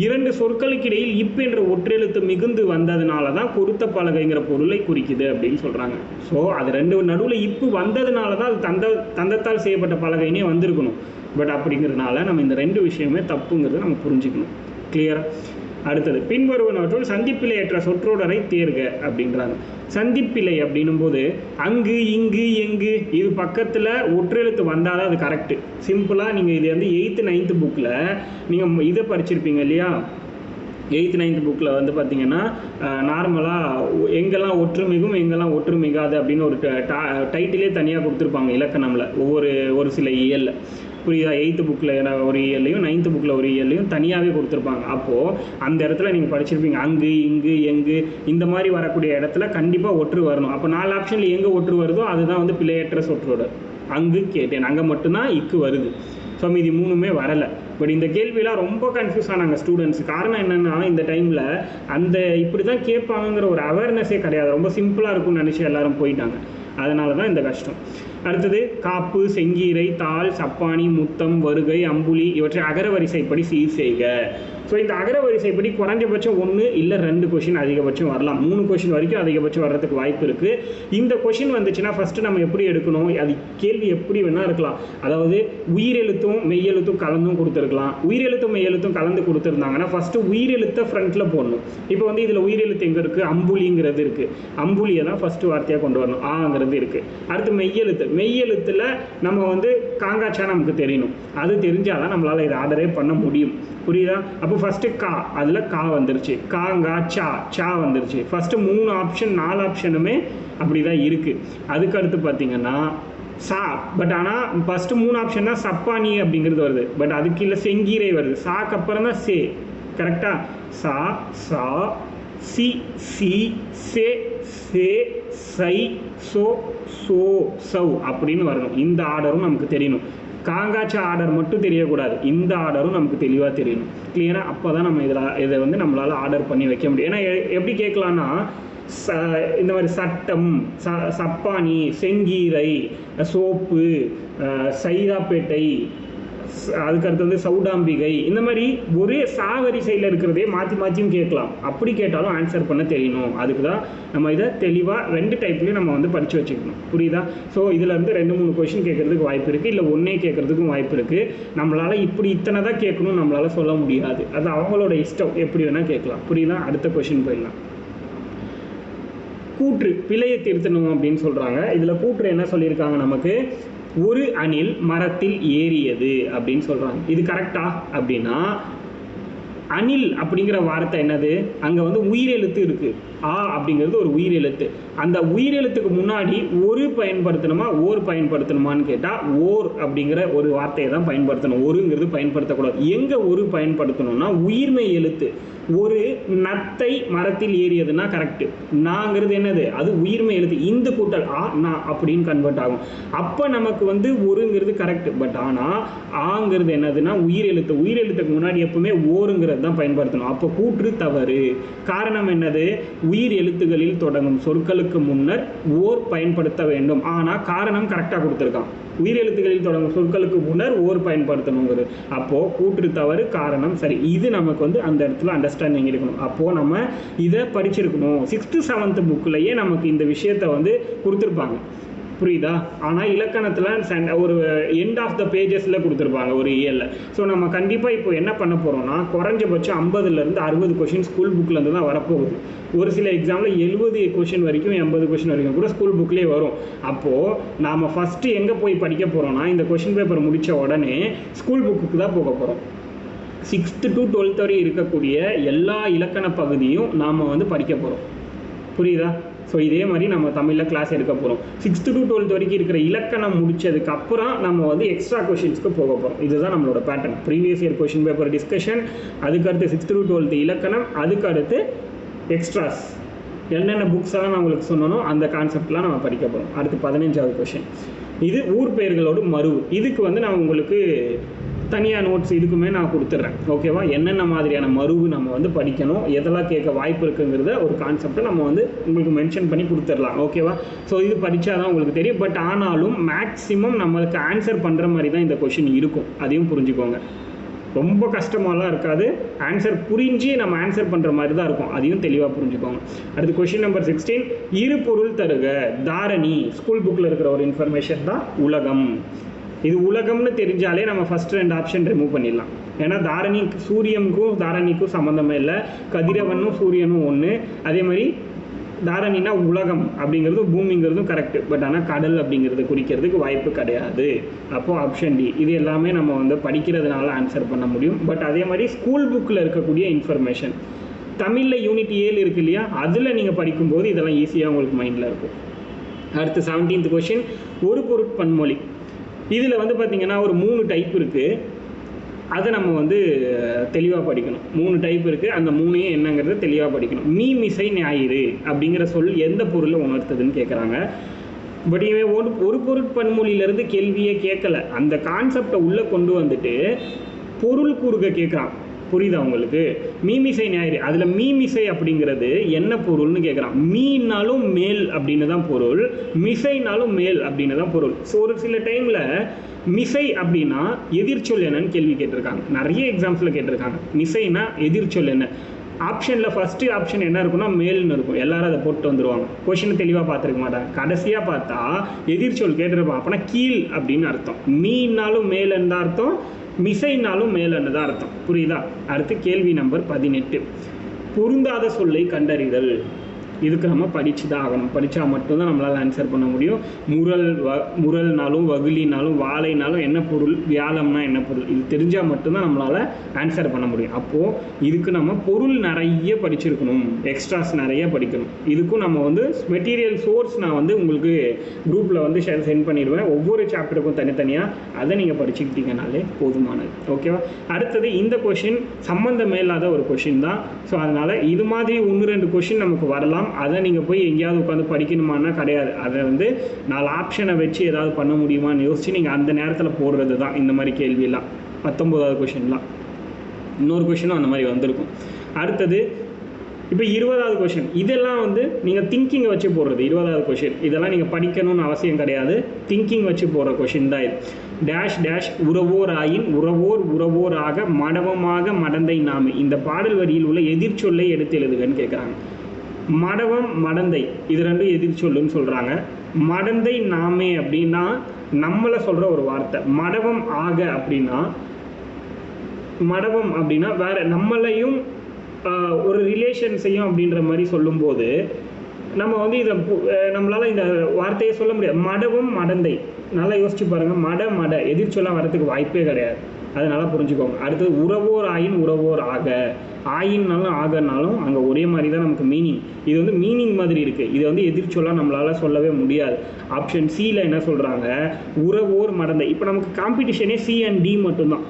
2 சொற்களுக்கு இடையில் இப்பு என்ற ஒற்றெழுத்து மிகுந்து வந்ததுனால தான் கொடுத்த பலகைங்கிற பொருளை குறிக்குது அப்படின்னு சொல்கிறாங்க. ஸோ அது 2 நடுவில் இப்பு வந்ததுனால தான் அது தந்தத்தால் செய்யப்பட்ட பலகைனே வந்திருக்கணும். பட் அப்படிங்கிறதுனால நம்ம இந்த 2 விஷயமே தப்புங்கிறத நம்ம புரிஞ்சுக்கணும். கிளியரா? அடுத்தது, பின்வருவனவற்றுள் சந்திப்பிழையற்ற சொற்றொடரை தேர்க அப்படின்றாங்க. சந்திப்பிழை அப்படின்னும் போது அங்கு இங்கு எங்கு இது பக்கத்தில் ஒற்றெழுத்து வந்தால் தான் அது கரெக்டு. சிம்பிளாக நீங்கள் இது வந்து 8th 9th புக்கில் நீங்கள் இதை படிச்சிருப்பீங்க இல்லையா. 8th 9th புக்கில் வந்து பார்த்தீங்கன்னா நார்மலாக எங்கெல்லாம் ஒற்றுமிகும் எங்கெல்லாம் ஒற்றுமிகாது அப்படின்னு ஒரு டைட்டிலே தனியாக கொடுத்துருப்பாங்க இலக்கணமில், ஒரு சில இயலில். புரியுதா? 8th புக்கில் ஒரு இயர்லையும் 9th புக்கில் ஒரு இயர்லையும் தனியாகவே கொடுத்துருப்பாங்க. அப்போது அந்த இடத்துல நீங்கள் படிச்சிருப்பீங்க அங்கு இங்கு எங்கு இந்த மாதிரி வரக்கூடிய இடத்துல கண்டிப்பாக ஒற்று வரணும். அப்போ 4 ஆப்ஷனில் எங்கே ஒற்று வருதோ அதுதான் வந்து பிழையற்ற சொற்றொடர். அங்கு கேட்டேன், அங்கே மட்டும்தான் இக்கு வருது. ஸோ இது 3மே வரலை. பட் இந்த கேள்வியெலாம் ரொம்ப கன்ஃபியூஸ் ஆனாங்க ஸ்டூடெண்ட்ஸ். காரணம் என்னென்னா இந்த டைமில் அந்த இப்படி தான் கேட்பாங்கிற ஒரு அவேர்னஸே கிடையாது. ரொம்ப சிம்பிளாக இருக்கும்னு நினச்சி எல்லாரும் போயிட்டாங்க. அதனால தான் இந்த கஷ்டம். அடுத்தது, காப்பு, செங்கீரை, தாள், சப்பானி, முத்தம், வருகை, அம்புலி இவற்றை அகரவரிசைப்படி சீர் செய்க. ஸோ இந்த அகரவரிசைப்படி குறைஞ்சபட்சம் 1 இல்லை 2 கொஷின் அதிகபட்சம் வரலாம். 3 கொஷின் வரைக்கும் அதிகபட்சம் வர்றதுக்கு வாய்ப்பு இருக்குது. இந்த கொஷின் வந்துச்சுன்னா ஃபஸ்ட்டு நம்ம எப்படி எடுக்கணும், அது கேள்வி எப்படி வேணால் இருக்கலாம். அதாவது உயிரெழுத்தும் மெய்யெழுத்தும் கலந்தும் கொடுத்துருக்கலாம். உயிரெழுத்தும் மெய்யெழுத்தும் கலந்து கொடுத்துருந்தாங்கன்னா ஃபஸ்ட்டு உயிரெழுத்தை ஃப்ரண்ட்டில் போடணும். இப்போ வந்து இதில் உயிரெழுத்து எங்கே இருக்குது, அம்புலிங்கிறது இருக்குது. அம்புலியை தான் ஃபஸ்ட்டு வார்த்தையாக கொண்டு வரணும், ஆங்கிறது இருக்குது. அடுத்து மெய்யெழுத்தில் நம்ம வந்து காங்காச்சா நமக்கு தெரியணும். அது தெரிஞ்சால் தான் நம்மளால் இதை ஆர்டரே பண்ண முடியும். புரியுதா? அப்போ ஃபஸ்ட்டு கா, அதில் கா வந்துருச்சு. காங்கா சா வந்துருச்சு. ஃபஸ்ட்டு 3 ஆப்ஷன் 4 ஆப்ஷனுமே அப்படி தான் இருக்குது. அதுக்கு அடுத்து பார்த்தீங்கன்னா சா, பட் ஆனால் ஃபஸ்ட்டு 3 ஆப்ஷன் தான் சப்பானி அப்படிங்கிறது வருது. பட் அதுக்கு இல்லை செங்கீரை வருது. சாக்கு அப்புறம் தான் சே. கரெக்டாக? சா, சா, சி, சி, சே, சே, சை, சோ, சோ, சவ் அப்படின்னு வரணும். இந்த ஆர்டரும் நமக்கு தெரியணும். காங்காச்சா ஆர்டர் மட்டும் தெரியக்கூடாது, இந்த ஆர்டரும் நமக்கு தெளிவாக தெரியணும். கிளியராக? அப்போ தான் நம்ம இதை வந்து நம்மளால் ஆர்டர் பண்ணி வைக்க முடியும். ஏன்னா எப்படி கேட்கலான்னா இந்த மாதிரி சட்டம், சப்பானி, செங்கீரை, சோப்பு, சைதாப்பேட்டை, அதுக்கடுத்து வந்து சவுடாம்பிகை, இந்த மாதிரி ஒரே சாவரிசையில் இருக்கிறதே மாற்றியும் கேட்கலாம். அப்படி கேட்டாலும் ஆன்சர் பண்ண தெரியணும். அதுக்கு தான் நம்ம இதை தெளிவாக 2 டைப்லேயும் நம்ம வந்து படித்து வச்சுக்கணும். புரியுதா? ஸோ இதில் இருந்து 2-3 கொஷின் கேட்குறதுக்கு வாய்ப்பு இருக்குது, இல்லை ஒன்றே கேட்குறதுக்கும் வாய்ப்பு இருக்குது. நம்மளால் இப்படி இத்தனை தான் கேட்கணும் நம்மளால் சொல்ல முடியாது. அது அவங்களோட இஷ்டம், எப்படி வேணால் கேட்கலாம். புரியுதா? அடுத்த கொஷின் போயிடலாம். கூற்று, பிழையை திருத்தணும் அப்படின்னு சொல்கிறாங்க. இதில் கூற்று என்ன சொல்லியிருக்காங்க நமக்கு, ஒரு அணில் மரத்தில் ஏறியது அப்படின்னு சொல்கிறாங்க. இது கரெக்டா அப்படின்னா அணில் அப்படிங்கிற வார்த்தை என்னது? அங்கே வந்து உயிரெழுத்து இருக்குது. ஆ அப்படிங்கிறது ஒரு உயிரெழுத்து. அந்த உயிரெழுத்துக்கு முன்னாடி ஒரு பயன்படுத்தணுமா ஓர் பயன்படுத்தணுமான்னு கேட்டால் ஓர் அப்படிங்கிற ஒரு வார்த்தையை தான் பயன்படுத்தணும். ஒருங்கிறது பயன்படுத்தக்கூடாது. எங்கே ஒரு பயன்படுத்தணும்னா உயிர்மை எழுத்து. ஒரு நத்தை மரத்தில் ஏறியதுன்னா கரெக்டு. நாங்கிறது என்னது? அது உயிர்மை எழுத்து. இந்த கூட்டல் ஆ நா அப்படின்னு கன்வெர்ட் ஆகும். அப்போ நமக்கு வந்து ஒருங்கிறது கரெக்டு. பட் ஆனால் ஆங்கிறது என்னதுன்னா உயிர் எழுத்து. உயிர் எழுத்துக்கு முன்னாடி எப்பவுமே ஓருங்கிறது தான் பயன்படுத்தணும். அப்போ கூற்று தவறு. காரணம் என்னது? உயிர் எழுத்துகளில் தொடங்கும் சொற்களுக்கு முன்னர் ஓர் பயன்படுத்த வேண்டும். ஆனால் காரணம் கரெக்டாக கொடுத்துருக்கான். உயிர் எழுத்துக்களில் தொடங்கும் சொற்களுக்கு முன்னர் ஓர் பயன்படுத்தணுங்கிறது. அப்போது கூற்று தவறு, காரணம் சரி. இது நமக்கு வந்து அந்த இடத்துல அண்டர்ஸ்டாண்டிங் இருக்கணும். அப்போது நம்ம இதை படிச்சிருக்கணும். 6th 7th புக்லேயே நமக்கு இந்த விஷயத்தை வந்து கொடுத்துருப்பாங்க. புரியுதா? ஆனால் இலக்கணத்தில் ஒரு எண்ட் ஆஃப் த பேஜஸில் கொடுத்துருப்பாங்க ஒரு இயலில். ஸோ நம்ம கண்டிப்பாக இப்போ என்ன பண்ண போகிறோம்னா குறைஞ்சபட்சம் 50லேருந்து 60 கொஷின் ஸ்கூல் புக்கிலேருந்து தான் வரப்போகுது. ஒரு சில எக்ஸாமில் 70 கொஷின் வரைக்கும் 80 கொஷின் வரைக்கும் கூட ஸ்கூல் புக்லேயே வரும். அப்போது நாம் ஃபஸ்ட்டு எங்கே போய் படிக்க போகிறோம்னா இந்த கொஷின் பேப்பர் முடித்த உடனே ஸ்கூல் புக்குக்கு தான் போக போகிறோம். 6th to 12th வரை இருக்கக்கூடிய எல்லா இலக்கண பகுதியும் நாம் வந்து படிக்க போகிறோம். புரியுதா? ஸோ இதே மாதிரி நம்ம தமிழில் கிளாஸ் எடுக்க போகிறோம். 6th to 12th வரைக்கும் இருக்கிற இலக்கணம் முடித்ததுக்கு அப்புறம் நம்ம வந்து எக்ஸ்ட்ரா கொஷின்ஸ்க்கு போக போகிறோம். இதுதான் நம்மளோட pattern. Previous year question paper discussion, அதுக்கடுத்து 6th to 12th இலக்கணம், அதுக்கடுத்து எக்ஸ்ட்ராஸ். என்னென்ன புக்ஸ் எல்லாம் நான் உங்களுக்கு சொன்னனோ அந்த கான்செப்ட்லாம் நம்ம படிக்க போகிறோம். அடுத்து 15வது கொஷின். இது ஊர் பெயர்களோடு மருவு. இதுக்கு வந்து நான் உங்களுக்கு தனியாக நோட்ஸ் இதுக்குமே நான் கொடுத்துட்றேன். ஓகேவா? என்னென்ன மாதிரியான மருவு நம்ம வந்து படிக்கணும், எதெல்லாம் கேட்க வாய்ப்பு இருக்குங்கிறத ஒரு கான்செப்டை நம்ம வந்து உங்களுக்கு மென்ஷன் பண்ணி கொடுத்துடலாம். ஓகேவா? ஸோ இது படித்தா தான் உங்களுக்கு தெரியும். பட் ஆனாலும் மேக்ஸிமம் நம்மளுக்கு ஆன்சர் பண்ணுற மாதிரி தான் இந்த கொஷின் இருக்கும். அதையும் புரிஞ்சுக்கோங்க. ரொம்ப கஷ்டமாலாம் இருக்காது. ஆன்சர் புரிஞ்சு நம்ம ஆன்சர் பண்ணுற மாதிரி தான் இருக்கும். அதையும் தெளிவாக புரிஞ்சுக்கோங்க. அடுத்து கொஷின் நம்பர் 16. இரு பொருள் தருக. தாரணி ஸ்கூல் புக்கில் இருக்கிற ஒரு இன்ஃபர்மேஷன் தான் உலகம். இது உலகம்னு தெரிஞ்சாலே நம்ம ஃபஸ்ட் 2 ஆப்ஷன் ரிமூவ் பண்ணிடலாம். ஏன்னா தாரணி சூரியனுக்கும் தாரணிக்கும் சம்மந்தமே இல்லை. கதிரவனும் சூரியனும் ஒன்று. அதே மாதிரி தாரணினா உலகம் அப்படிங்கிறது பூமிங்கிறதும் கரெக்டு. பட் ஆனால் கடல் அப்படிங்கிறது குறிக்கிறதுக்கு வாய்ப்பு கிடையாது. அப்போது ஆப்ஷன் டி. இது எல்லாமே நம்ம வந்து படிக்கிறதுனால ஆன்சர் பண்ண முடியும். பட் அதே மாதிரி ஸ்கூல் புக்கில் இருக்கக்கூடிய இன்ஃபர்மேஷன் தமிழில் யூனிட் 7 இருக்கு இல்லையா, அதில் நீங்கள் படிக்கும்போது இதெல்லாம் ஈஸியாக உங்களுக்கு மைண்டில் இருக்கும். அடுத்து 17th கொஷின். ஒரு பொருட்பன்மொழி. இதில் வந்து பார்த்திங்கன்னா ஒரு 3 டைப் இருக்குது. அதை நம்ம வந்து தெளிவாக படிக்கணும். 3 டைப் இருக்குது. அந்த 3 என்னங்கிறத தெளிவாக படிக்கணும். மீ மிசை ஞாயிறு அப்படிங்கிற சொல் எந்த பொருளை உணர்த்துதுன்னு கேட்குறாங்க. பட் இவன் ஒரு பொருட்பன்மொழியிலேருந்து கேள்வியே கேட்கலை. அந்த கான்செப்டை உள்ளே கொண்டு வந்துட்டு பொருள் கூறுக கேட்குறான். புரியுதா உங்களுக்கு? மீமிசை ஞாயிறு. அதில் மீமிசை அப்படிங்கிறது என்ன பொருள்னு கேட்குறான். மீனாலும் மேல் அப்படின்னு தான் பொருள், மிசைனாலும் மேல் அப்படின்னு தான் பொருள். ஸோ ஒரு சில டைமில் மிசை அப்படின்னா எதிர்ச்சொல் என்னன்னு கேள்வி கேட்டிருக்காங்க. நிறைய எக்ஸாம்ஸில் கேட்டிருக்காங்க. மிசைனா எதிர்ச்சொல் என்ன. ஆப்ஷனில் ஃபஸ்ட்டு ஆப்ஷன் என்ன இருக்குன்னா மேல்னு இருக்கும். எல்லாரும் அதை போட்டு வந்துடுவாங்க. கொஷினை தெளிவாக பார்த்துருக்க மாட்டாங்க. கடைசியாக பார்த்தா எதிர்ச்சொல் கேட்டிருப்பான். அப்போனா கீழ் அப்படின்னு அர்த்தம். மீனாலும் மேல்னு தான் அர்த்தம், மிசைனாலும் மேலன்னு தான் அர்த்தம். புரியுதா? அடுத்து கேள்வி நம்பர் 18. பொருந்தாத சொல்லை கண்டறிதல். இதுக்கு நம்ம படித்து தான் ஆகணும். படித்தா மட்டும்தான் நம்மளால் ஆன்சர் பண்ண முடியும். முரல்னாலும் வகுலினாலும் வாழைனாலும் என்ன பொருள், வியாழம்னா என்ன பொருள், இது தெரிஞ்சால் மட்டும்தான் நம்மளால் ஆன்சர் பண்ண முடியும். அப்போது இதுக்கு நம்ம பொருள் நிறைய படிச்சிருக்கணும், எக்ஸ்ட்ராஸ் நிறைய படிக்கணும். இதுக்கும் நம்ம வந்து மெட்டீரியல் சோர்ஸ் நான் வந்து உங்களுக்கு குரூப்பில் வந்து சென்ட் பண்ணிடுவேன். ஒவ்வொரு சாப்டருக்கும் தனித்தனியாக. அதை நீங்கள் படிச்சுக்கிட்டீங்கனாலே போதுமானது. ஓகேவா? அடுத்தது இந்த கொஷின் சம்மந்தமே இல்லாத ஒரு கொஷின் தான். ஸோ அதனால் இது மாதிரி 1-2 கொஷின் நமக்கு வரலாம். அதை நீங்கள் போய் எங்கேயாவது உட்காந்து படிக்கணுமானா கிடையாது. அதை வந்து 4 ஆப்ஷனை வச்சு ஏதாவது பண்ண முடியுமான்னு யோசிச்சு நீங்கள் அந்த நேரத்தில் போடுறது தான் இந்த மாதிரி கேள்வியெல்லாம். 19வது கொஷின்லாம். இன்னொரு கொஷினும் அந்த மாதிரி வந்திருக்கும். அடுத்தது இப்போ 20வது கொஷின். இதெல்லாம் வந்து நீங்கள் திங்கிங்கை வச்சு போடுறது. 20வது கொஷின் இதெல்லாம் நீங்கள் படிக்கணும்னு அவசியம் கிடையாது. திங்கிங் வச்சு போடுற கொஷின் தான் இது. டேஷ் டேஷ் உறவோர் ஆயின் உறவோர் உறவோராக மடவமாக மடந்தை நாமே. இந்த பாடல் வரியில் உள்ள எதிர்ச்சொல்லை எடுத்து எழுதுகன்னு கேட்குறாங்க. மடவம் மடந்தை இது ரெண்டும் எதிர்ச்சொல்லுன்னு சொல்கிறாங்க. மடந்தை நாமே அப்படின்னா நம்மளை சொல்கிற ஒரு வார்த்தை. மடவம் ஆக அப்படின்னா மடவம் அப்படின்னா வேற நம்மளையும் ஒரு ரிலேஷன்ஸையும் அப்படின்ற மாதிரி சொல்லும்போது நம்ம வந்து இதை நம்மளால் இந்த வார்த்தையை சொல்ல முடியாது. மடவும் மடந்தை நல்லா யோசிச்சு பாருங்கள். மட எதிர்ச்சொல்லாம் வரதுக்கு வாய்ப்பே கிடையாது. அதனால புரிஞ்சுக்கோங்க. அடுத்தது உறவோர் ஆயின் உறவோர் ஆக, ஆயின்னாலும் ஆகனாலும் அங்கே ஒரே மாதிரி தான் நமக்கு மீனிங். இது வந்து மீனிங் மாதிரி இருக்குது, இது வந்து எதிர்ச்சொல்லாம் நம்மளால் சொல்லவே முடியாது. ஆப்ஷன் சியில் என்ன சொல்கிறாங்க, உறவோர் மடந்தை. இப்போ நமக்கு காம்படிஷனே சி அண்ட் டி மட்டும்தான்.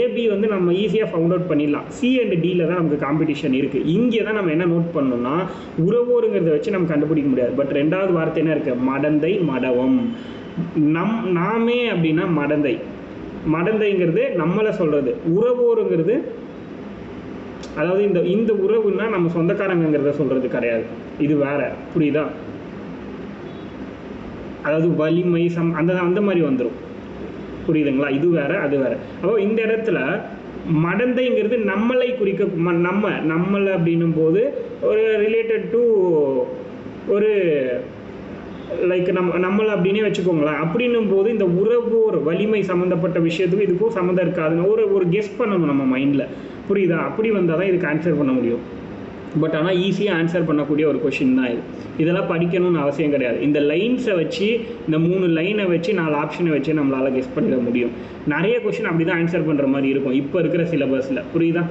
ஏபி வந்து நம்ம ஈஸியாக ஃபவுண்ட் அவுட் பண்ணிடலாம், சி அண்ட் டியில் தான் நமக்கு காம்படிஷன் இருக்குது. இங்கே தான் நம்ம என்ன நோட் பண்ணணும்னா உறவோருங்கிறத வச்சு நம்ம கண்டுபிடிக்க முடியாது. பட் ரெண்டாவது வார்த்தை என்ன இருக்குது, மடந்தை மடவம். நாமே அப்படின்னா மடந்தை, மடந்தைங்கிறது நம்மளை சொல்கிறது. உறவோருங்கிறது அதாவது இந்த உறவுன்னா நம்ம சொந்தக்காரங்கிறத சொல்கிறது கிடையாது, இது வேற, புரியுதா? அதாவது வலிமை அந்த மாதிரி வந்துடும், புரியுதுங்களா? இது வேற அது வேற. அப்போ இந்த இடத்துல மடந்தைங்கிறது நம்மளை குறிக்க, நம்மளை அப்படின்னும் போது ஒரு ரிலேட்டட் டு ஒரு லைக் நம்மளை அப்படின்னே வச்சுக்கோங்களேன். அப்படின்னும் போது இந்த உறவோர் வலிமை சம்மந்தப்பட்ட விஷயத்துக்கு இதுக்கும் சம்மந்தம் இருக்காதுன்னு ஒரு கெஸ் பண்ணணும் நம்ம மைண்டில், புரியுதா? அப்படி வந்தால் தான் இதுக்கு ஆன்சர் பண்ண முடியும். பட் ஆனால் ஈஸியாக ஆன்சர் பண்ணக்கூடிய ஒரு கொஷின் தான் இது. இதெல்லாம் படிக்கணும்னு அவசியம் கிடையாது. இந்த லைன்ஸை வச்சு, இந்த 3 லைனை வச்சு 4 ஆப்ஷனை வச்சு நம்மளால் கெஸ் பண்ணிட முடியும். நிறைய கொஷின் அப்படி தான் ஆன்சர் பண்ணுற மாதிரி இருக்கும் இப்போ இருக்கிற சிலபஸில், புரியுதா?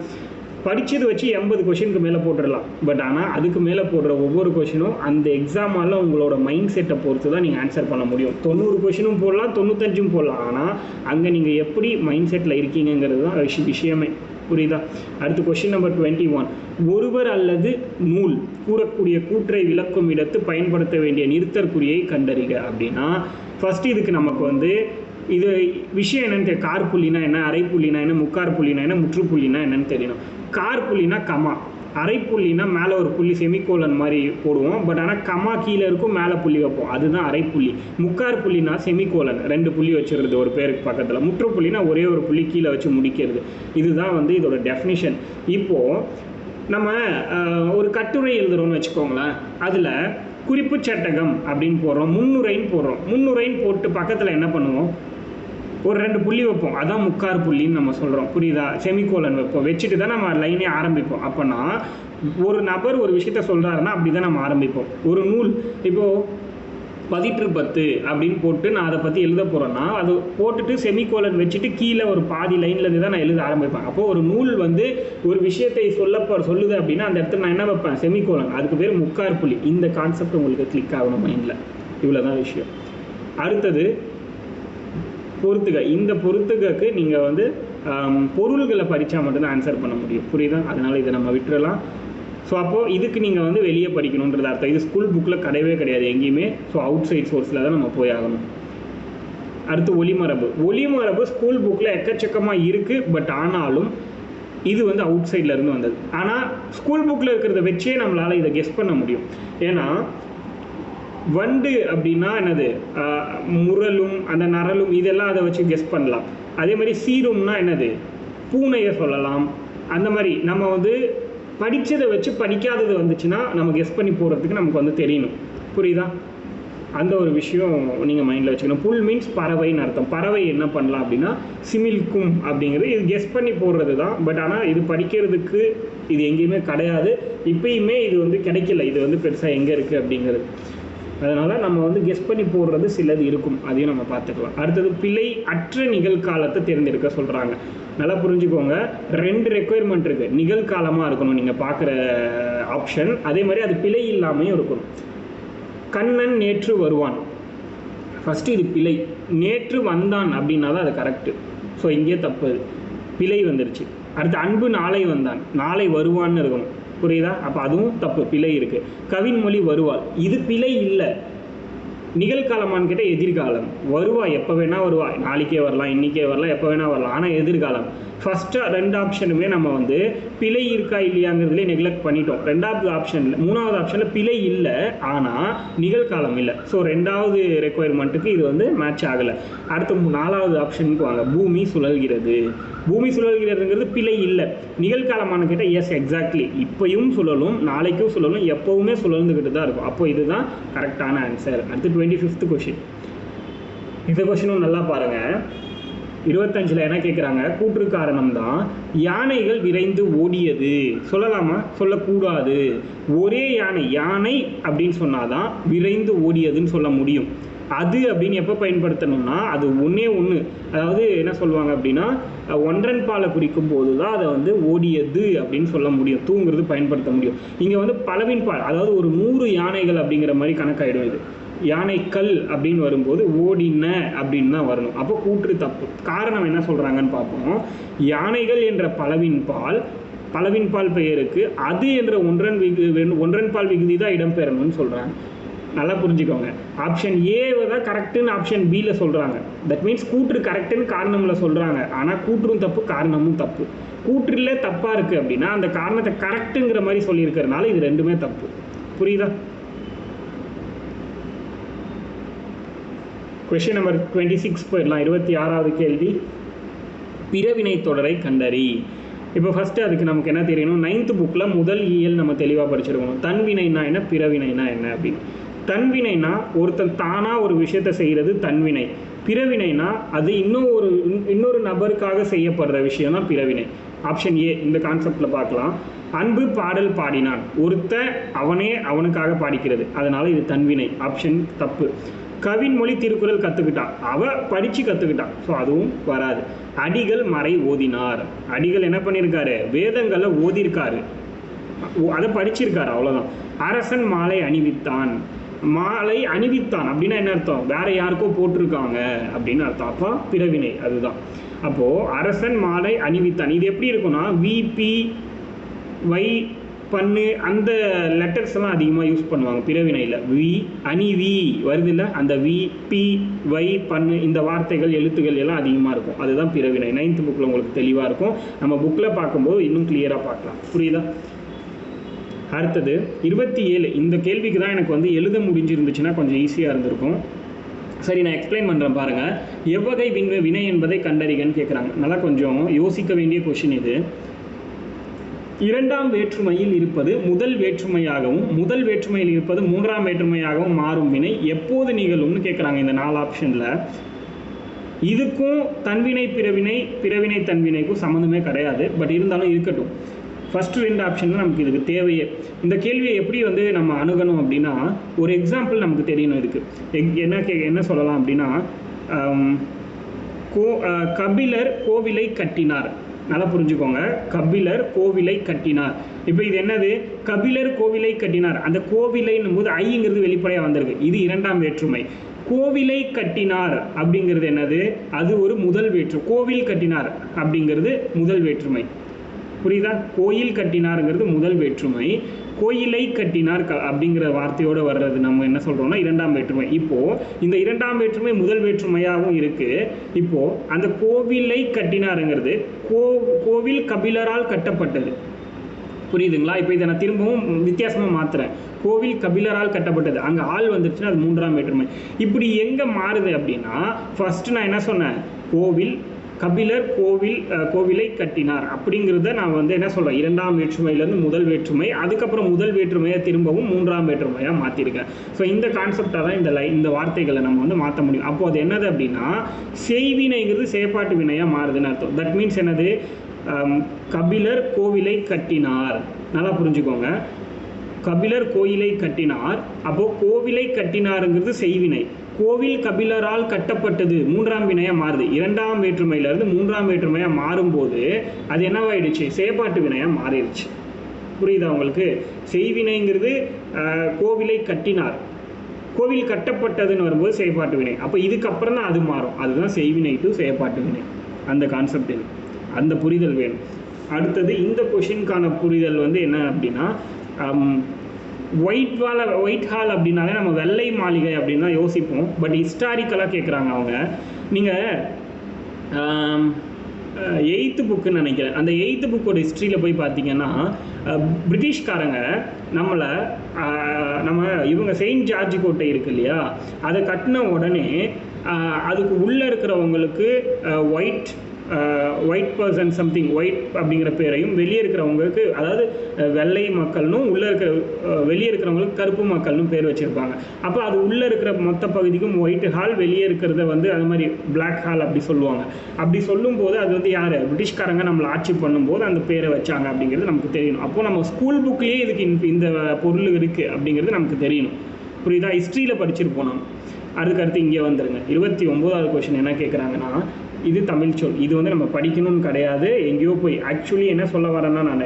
படித்தது வச்சு 80 கொஷினுக்கு மேலே போட்டுடலாம். பட் ஆனால் அதுக்கு மேலே போடுற ஒவ்வொரு கொஷினும் அந்த எக்ஸாமால் உங்களோட மைண்ட் செட்டை பொறுத்து தான் நீங்கள் ஆன்சர் பண்ண முடியும். 90 கொஷினும் போடலாம், 95 போடலாம். ஆனால் அங்கே நீங்கள் எப்படி மைண்ட் செட்டில் இருக்கீங்கிறது தான் விஷயமே, புரியுதா? அடுத்து கொஷின் நம்பர் 21. ஒருவர் அல்லது நூல் கூறக்கூடிய கூற்றை விளக்கும் இடத்து பயன்படுத்த வேண்டிய நிறுத்தற்குறியை கண்டறிக அப்படின்னா, ஃபஸ்ட்டு இதுக்கு நமக்கு வந்து இது விஷயம் என்னென்னு கார்புள்ளினா என்ன, அரைப்புள்ளினா என்ன, முக்காற்புள்ளினா என்ன, முற்றுப்புள்ளினா என்னன்னு தெரியணும். கார்புள்ளினா கமா, அரைப்புள்ளினா மேலே ஒரு புள்ளி செமிகோலன் மாதிரி போடுவோம். பட் ஆனால் கமா கீழே இருக்கும், மேலே புள்ளி வைப்போம், அதுதான் அரைப்புள்ளி. முக்காற்புள்ளினா செமிகோலன், 2 புள்ளி வச்சுருது ஒரு பேருக்கு பக்கத்தில். முற்றுப்புள்ளினா ஒரே ஒரு புள்ளி கீழே வச்சு முடிக்கிறது. இதுதான் வந்து இதோட டெஃபினிஷன். இப்போது நம்ம ஒரு கட்டுரை எழுதுகிறோன்னு வச்சுக்கோங்களேன், அதில் குறிப்பு சட்டகம் அப்படின்னு போடுறோம், முன்னுரைன்னு போடுறோம். முன்னுரைன்னு போட்டு பக்கத்தில் என்ன பண்ணுவோம், ஒரு 2 புள்ளி வைப்போம், அதான் முக்கார் புள்ளின்னு நம்ம சொல்கிறோம், புரியுதா? செமிகோலன் வைப்போம், வச்சுட்டு தான் நம்ம லைனே ஆரம்பிப்போம். அப்போனா ஒரு நபர் ஒரு விஷயத்த சொல்கிறாருன்னா அப்படி தான் நம்ம ஆரம்பிப்போம். ஒரு நூல் இப்போது 10 அப்படின்னு போட்டு நான் அதை பற்றி எழுத போகிறேன்னா அது போட்டுட்டு செமிகோலன் வச்சுட்டு கீழே ஒரு பாதி லைன்லேருந்து தான் நான் எழுத ஆரம்பிப்பேன். அப்போது ஒரு நூல் வந்து ஒரு விஷயத்தை சொல்லுது அப்படின்னா அந்த இடத்துல நான் என்ன வைப்பேன், செமிகோலன், அதுக்கு பேர் முக்கார் புள்ளி. இந்த கான்செப்ட் உங்களுக்கு கிளிக் ஆகணும் மைண்டில், இவ்வளோதான் விஷயம். அடுத்தது பொறுத்துக. இந்த பொறுத்துகைக்கு நீங்கள் வந்து பொருள்களை படித்தா மட்டும்தான் ஆன்சர் பண்ண முடியும், புரியுதா? அதனால் இதை நம்ம விட்டுறலாம். ஸோ அப்போது இதுக்கு நீங்கள் வந்து வெளியே படிக்கணுன்றது அர்த்தம். இது ஸ்கூல் புக்கில் கிடையவே கிடையாது எங்கேயுமே. ஸோ அவுட் சைட் சோர்ஸில் தான் நம்ம போய் ஆகணும். அடுத்து ஒளிமரபு ஸ்கூல் புக்கில் எக்கச்சக்கமாக இருக்குது. பட் ஆனாலும் இது வந்து அவுட் சைடில் இருந்து வந்தது. ஆனால் ஸ்கூல் புக்கில் இருக்கிறத வச்சே நம்மளால் இதை கெஸ் பண்ண முடியும். ஏன்னா வண்டு அப்படின்னா என்னது, முரலும் அந்த நரலும் இதெல்லாம் அதை வச்சு கெஸ் பண்ணலாம். அதே மாதிரி சீரும்னா என்னது, பூனையை சொல்லலாம். அந்த மாதிரி நம்ம வந்து படித்ததை வச்சு படிக்காதது வந்துச்சுன்னா நம்ம கெஸ் பண்ணி போகிறதுக்கு நமக்கு வந்து தெரியணும், புரியுதா? அந்த ஒரு விஷயம் நீங்கள் மைண்டில் வச்சுக்கணும். புல் மீன்ஸ் பறவைன்னு அர்த்தம். பறவை என்ன பண்ணலாம் அப்படின்னா சிமில்கும் அப்படிங்கிறது இது கெஸ் பண்ணி போடுறது தான். பட் ஆனால் இது படிக்கிறதுக்கு இது எங்கேயுமே கிடையாது, இப்பயுமே இது வந்து கிடைக்கல. இது வந்து பெருசாக எங்கே இருக்குது அப்படிங்கிறது. அதனால் நம்ம வந்து கெஸ் பண்ணி போடுறது சிலது இருக்கும், அதையும் நம்ம பார்த்துக்கலாம். அடுத்தது பிழை அற்ற நிகழ்காலத்தை தேர்ந்தெடுக்க சொல்கிறாங்க. நல்லா புரிஞ்சுக்கோங்க, 2 ரெக்குயர்மெண்ட் இருக்குது. நிகழ்காலமாக இருக்கணும் நீங்கள் பார்க்குற ஆப்ஷன், அதே மாதிரி அது பிழை இல்லாமையும் இருக்கணும். கண்ணன் நேற்று வருவான், ஃபஸ்ட்டு இது பிழை. நேற்று வந்தான் அப்படின்னா தான் அது கரெக்டு. ஸோ இங்கே தப்பு, பிழை வந்துருச்சு. அடுத்து அன்பு நாளை வந்தான், நாளை வருவான்னு இருக்கணும், புரியுதா? அப்போ அதுவும் தப்பு, பிழை இருக்குது. கவின்மொழி வருவாள், இது பிழை இல்லை. நிகழ்காலமான்னு கேட்டால் எதிர்காலம். வருவா, எப்போ வேணால் வருவா, நாளைக்கே வரலாம், இன்றைக்கே வரலாம், எப்போ வேணால் வரலாம். ஆனால் எதிர்காலம். ஃபஸ்ட்டு 2 ஆப்ஷனுமே நம்ம வந்து பிழை இருக்கா இல்லையாங்கிறதுலே நெக்லெக்ட் பண்ணிட்டோம். 2வது ஆப்ஷனில் 3வது ஆப்ஷனில் பிழை இல்லை, ஆனால் நிகழ்காலம் இல்லை. ஸோ 2வது ரெக்குயர்மெண்ட்டுக்கு இது வந்து மேட்ச் ஆகலை. அடுத்து 4வது ஆப்ஷனுக்கு வாங்க. பூமி சுழல்கிறது. பூமி சுழல்கிறதுங்கிறது பிழை இல்லை. நிகழ்காலமானு கேட்டால் எஸ், எக்ஸாக்ட்லி. இப்போயும் சுழலும், நாளைக்கும் சுழலும், எப்போவுமே சுழல்ந்துக்கிட்டு தான் இருக்கும். அப்போ இதுதான் கரெக்டான ஆன்சர். அடுத்து 25th கொஷின். இந்த கொஷினும் நல்லா பாருங்கள். 25ல் என்ன கேட்குறாங்க, கூற்று காரணம் தான் யானைகள் விரைந்து ஓடியது. சொல்லலாமா, சொல்லக்கூடாது. ஒரே யானை அப்படின்னு சொன்னாதான் விரைந்து ஓடியதுன்னு சொல்ல முடியும். அது அப்படின்னு எப்போ பயன்படுத்தணும்னா அது ஒன்றே ஒன்று, அதாவது என்ன சொல்லுவாங்க அப்படின்னா ஒன்றன் பாலை குறிக்கும் போது தான் அதை வந்து ஓடியது அப்படின்னு சொல்ல முடியும், தூங்கிறது பயன்படுத்த முடியும். இங்கே வந்து பலவின் பால், அதாவது ஒரு 100 யானைகள் அப்படிங்கிற மாதிரி கணக்காயிடும். இது யானைக்கல் அப்படின்னு வரும்போது ஓடின அப்படின்னு தான் வரணும். அப்போ கூற்று தப்பு. காரணம் என்ன சொல்கிறாங்கன்னு பார்ப்போம். யானைகள் என்ற பலவின் பால் பெயருக்கு அது என்ற ஒன்றன் பால் விகுதி தான் இடம்பெறணும்னு சொல்கிறாங்க. நல்லா புரிஞ்சுக்கோங்க. ஆப்ஷன் ஏவை தான் கரெக்டுன்னு ஆப்ஷன் பியில் சொல்கிறாங்க. தட் மீன்ஸ் கூற்று கரெக்டுன்னு காரணமில் சொல்கிறாங்க. ஆனால் கூற்றும் தப்பு, காரணமும் தப்பு. கூற்றில் தப்பாக இருக்குது அப்படின்னா அந்த காரணத்தை கரெக்டுங்கிற மாதிரி சொல்லியிருக்கிறதுனால இது ரெண்டுமே தப்பு. புரியுதா? கொஸ்டின் நம்பர் 26 போயிடலாம். 26வது கேள்வி, பிறவினை தொடரை கண்டறி. இப்போ ஃபஸ்ட்டு அதுக்கு நமக்கு என்ன தெரியணும், 9th புக்கில் முதல் இயல் நம்ம தெளிவாக படிச்சிருக்கணும். தன்வினைனா என்ன, பிறவினைனா என்ன அப்படின்னு. தன்வினைனா ஒருத்தன் தானாக ஒரு விஷயத்தை செய்கிறது தன்வினை. பிறவினைனா அது இன்னொரு நபருக்காக செய்யப்படுற விஷயம் தான் பிறவினை. ஆப்ஷன் ஏ இந்த கான்செப்டில் பார்க்கலாம். அன்பு பாடல் பாடினான், ஒருத்தன் அவனுக்காக பாடிக்கிறது, அதனால் இது தன்வினை. ஆப்ஷன் தப்பு. கவின்மொழி திருக்குறள் கற்றுக்கிட்டான், படித்து கற்றுக்கிட்டான், ஸோ அதுவும் வராது. அடிகள் மறை ஓதினார், அடிகள் என்ன பண்ணியிருக்காரு, வேதங்களை ஓதியிருக்காரு, அதை படிச்சிருக்காரு, அவ்வளோதான். அரசன் மாலை அணிவித்தான், மாலை அணிவித்தான் அப்படின்னா என்ன அர்த்தம், வேற யாருக்கோ போட்டிருக்காங்க அப்படின்னு அர்த்தம். அப்போ பிறவினை அதுதான். அப்போது அரசன் மாலை அணிவித்தான், இது எப்படி இருக்குன்னா விபி வை பண்ணு அந்த லெட்டர்ஸ் எல்லாம் அதிகமாக யூஸ் பண்ணுவாங்க பிறவினையில். வி அணிவி வருது இல்லை, அந்த வி பி வை பண்ணு இந்த வார்த்தைகள் எழுத்துக்கள் எல்லாம் அதிகமாக இருக்கும், அதுதான் பிறவினை. 9th புக்கில் உங்களுக்கு தெளிவாக இருக்கும், நம்ம புக்கில் பார்க்கும்போது இன்னும் கிளியராக பார்க்கலாம். புரியுதா? அடுத்தது 27. இந்த கேள்விக்கு தான் எனக்கு வந்து எழுத முடிஞ்சிருந்துச்சுன்னா கொஞ்சம் ஈஸியாக இருந்திருக்கும். சரி, நான் எக்ஸ்பிளைன் பண்ணுறேன் பாருங்கள். எவ்வகை வினை என்பதை கண்டறிகன்னு கேட்குறாங்க. நல்லா கொஞ்சம் யோசிக்க வேண்டிய கொஷின் இது. இரண்டாம் வேற்றுமையில் இருப்பது முதல் வேற்றுமையாகவும் முதல் வேற்றுமையில் இருப்பது மூன்றாம் வேற்றுமையாகவும் மாறும் வினை எப்போது நிகழும்னு கேட்குறாங்க இந்த 4 ஆப்ஷனில். இதுக்கும் தன்வினை பிறவினை தன்வினைக்கும் சம்மந்தமே கிடையாது, பட் இருந்தாலும் இருக்கட்டும். ஃபஸ்ட்டு 2 ஆப்ஷன் தான் நமக்கு இதுக்கு தேவையே. இந்த கேள்வியை எப்படி வந்து நம்ம அணுகணும் அப்படின்னா, ஒரு எக்ஸாம்பிள் நமக்கு தெரியணும். இதுக்கு என்ன சொல்லலாம் அப்படின்னா, கபிலர் கோவிலை கட்டினார். நல்லா புரிஞ்சுக்கோங்க, கபிலர் கோவிலை கட்டினார். இப்போ இது என்னது, கபிலர் கோவிலை கட்டினார், அந்த கோவிலைன்னும் போது ஐங்கிறது வெளிப்படையாக வந்திருக்கு, இது இரண்டாம் வேற்றுமை. கோவிலை கட்டினார் அப்படிங்கிறது என்னது, அது ஒரு முதல் கோவில் கட்டினார் அப்படிங்கிறது முதல் வேற்றுமை. புரியுதா? கோயில் கட்டினாருங்கிறது முதல் வேற்றுமை, கோயிலை கட்டினார் அப்படிங்கிற வார்த்தையோடு வர்றது நம்ம என்ன சொல்கிறோம்னா இரண்டாம் வேற்றுமை. இப்போது இந்த இரண்டாம் வேற்றுமை முதல் வேற்றுமையாகவும் இருக்குது. இப்போது அந்த கோவிலை கட்டினாருங்கிறது கோவில் கபிலரால் கட்டப்பட்டது. புரியுதுங்களா? இப்போ இதை நான் திரும்பவும் வித்தியாசமாக மாற்றுறேன். கோவில் கபிலரால் கட்டப்பட்டது, அங்கே ஆள் வந்துருச்சுன்னா அது மூன்றாம் வேற்றுமை. இப்படி எங்கே மாறுது அப்படின்னா, ஃபஸ்ட்டு நான் என்ன சொன்னேன், கபிலர் கோவிலை கட்டினார் அப்படிங்கிறத நான் வந்து என்ன சொல்கிறேன், இரண்டாம் வேற்றுமையிலேருந்து முதல் வேற்றுமை, அதுக்கப்புறம் முதல் வேற்றுமையை திரும்பவும் மூன்றாம் வேற்றுமையாக மாற்றிருக்கேன். ஸோ இந்த கான்செப்டாக தான் இந்த வார்த்தைகளை நம்ம வந்து மாற்ற முடியும். அப்போது அது என்னது அப்படின்னா, செய்வினைங்கிறது செயற்பாட்டு வினையாக மாறுதுன்னு அர்த்தம். தட் மீன்ஸ் என்னது, கபிலர் கோவிலை கட்டினார். நல்லா புரிஞ்சுக்கோங்க, கபிலர் கோயிலை கட்டினார். அப்போது கோவிலை கட்டினாருங்கிறது செய்வினை, கோவில் கபிலரால் கட்டப்பட்டது மூன்றாம் வினையாக மாறுது. இரண்டாம் வேற்றுமையிலேருந்து மூன்றாம் வேற்றுமையாக மாறும்போது அது என்னவாயிடுச்சு, செயற்பாட்டு வினையாக மாறிடுச்சு. புரியுதா உங்களுக்கு? செய்வினைங்கிறது கோவிலை கட்டினார், கோவில் கட்டப்பட்டதுன்னு வரும்போது செயற்பாட்டு வினை. அப்போ இதுக்கப்புறம் தான் அது மாறும், அதுதான் செய்வினை டு செயற்பாட்டு வினை. அந்த கான்செப்ட் இது, அந்த புரிதல் வேணும். அடுத்தது இந்த கொஷினுக்கான புரிதல் வந்து என்ன அப்படின்னா, ஒயிட் ஹால் அப்படின்னாலே நம்ம வெள்ளை மாளிகை அப்படின்னு தான் யோசிப்போம். பட் ஹிஸ்டாரிக்கலாக கேட்குறாங்க அவங்க. நீங்கள் 8th புக்குன்னு நினைக்கிறேன், அந்த 8th புக்கோட ஹிஸ்ட்ரியில் போய் பார்த்தீங்கன்னா, பிரிட்டிஷ்காரங்க இவங்க செயின்ட் ஜார்ஜ் கோட்டை இருக்கு இல்லையா, அதை கட்டின உடனே அதுக்கு உள்ளே இருக்கிறவங்களுக்கு ஒயிட் பர்சன் சம்திங் ஒயிட் அப்படிங்கிற பேரையும், வெளியே இருக்கிறவங்களுக்கு அதாவது வெள்ளை மக்கள்னும் உள்ளே இருக்கிற வெளியே இருக்கிறவங்களுக்கு கருப்பு மக்கள்னு பேர் வச்சுருப்பாங்க. அப்போ அது உள்ளே இருக்கிற மொத்த பகுதிக்கும் ஒயிட் ஹால், வெளியே இருக்கிறத வந்து அது மாதிரி பிளாக் ஹால் அப்படி சொல்லுவாங்க. அப்படி சொல்லும்போது அது வந்து யார், பிரிட்டிஷ்காரங்க நம்மளை ஆட்சி பண்ணும்போது அந்த பேரை வச்சாங்க அப்படிங்கிறது நமக்கு தெரியணும். அப்போது நம்ம ஸ்கூல் புக்லேயே இதுக்கு இந்த பொருள் இருக்குது அப்படிங்கிறது நமக்கு தெரியணும். புரியுதா? ஹிஸ்ட்ரியில் படிச்சிருப்போம் நம்ம. அதுக்கடுத்து இங்கே வந்துருங்க. 29வது கொஷின் என்ன கேட்குறாங்கன்னா, இது தமிழ் சொல். இது வந்து நம்ம படிக்கணும்னு கிடையாது, எங்கேயோ போய் ஆக்சுவலி என்ன சொல்ல வரேன்னா, நான்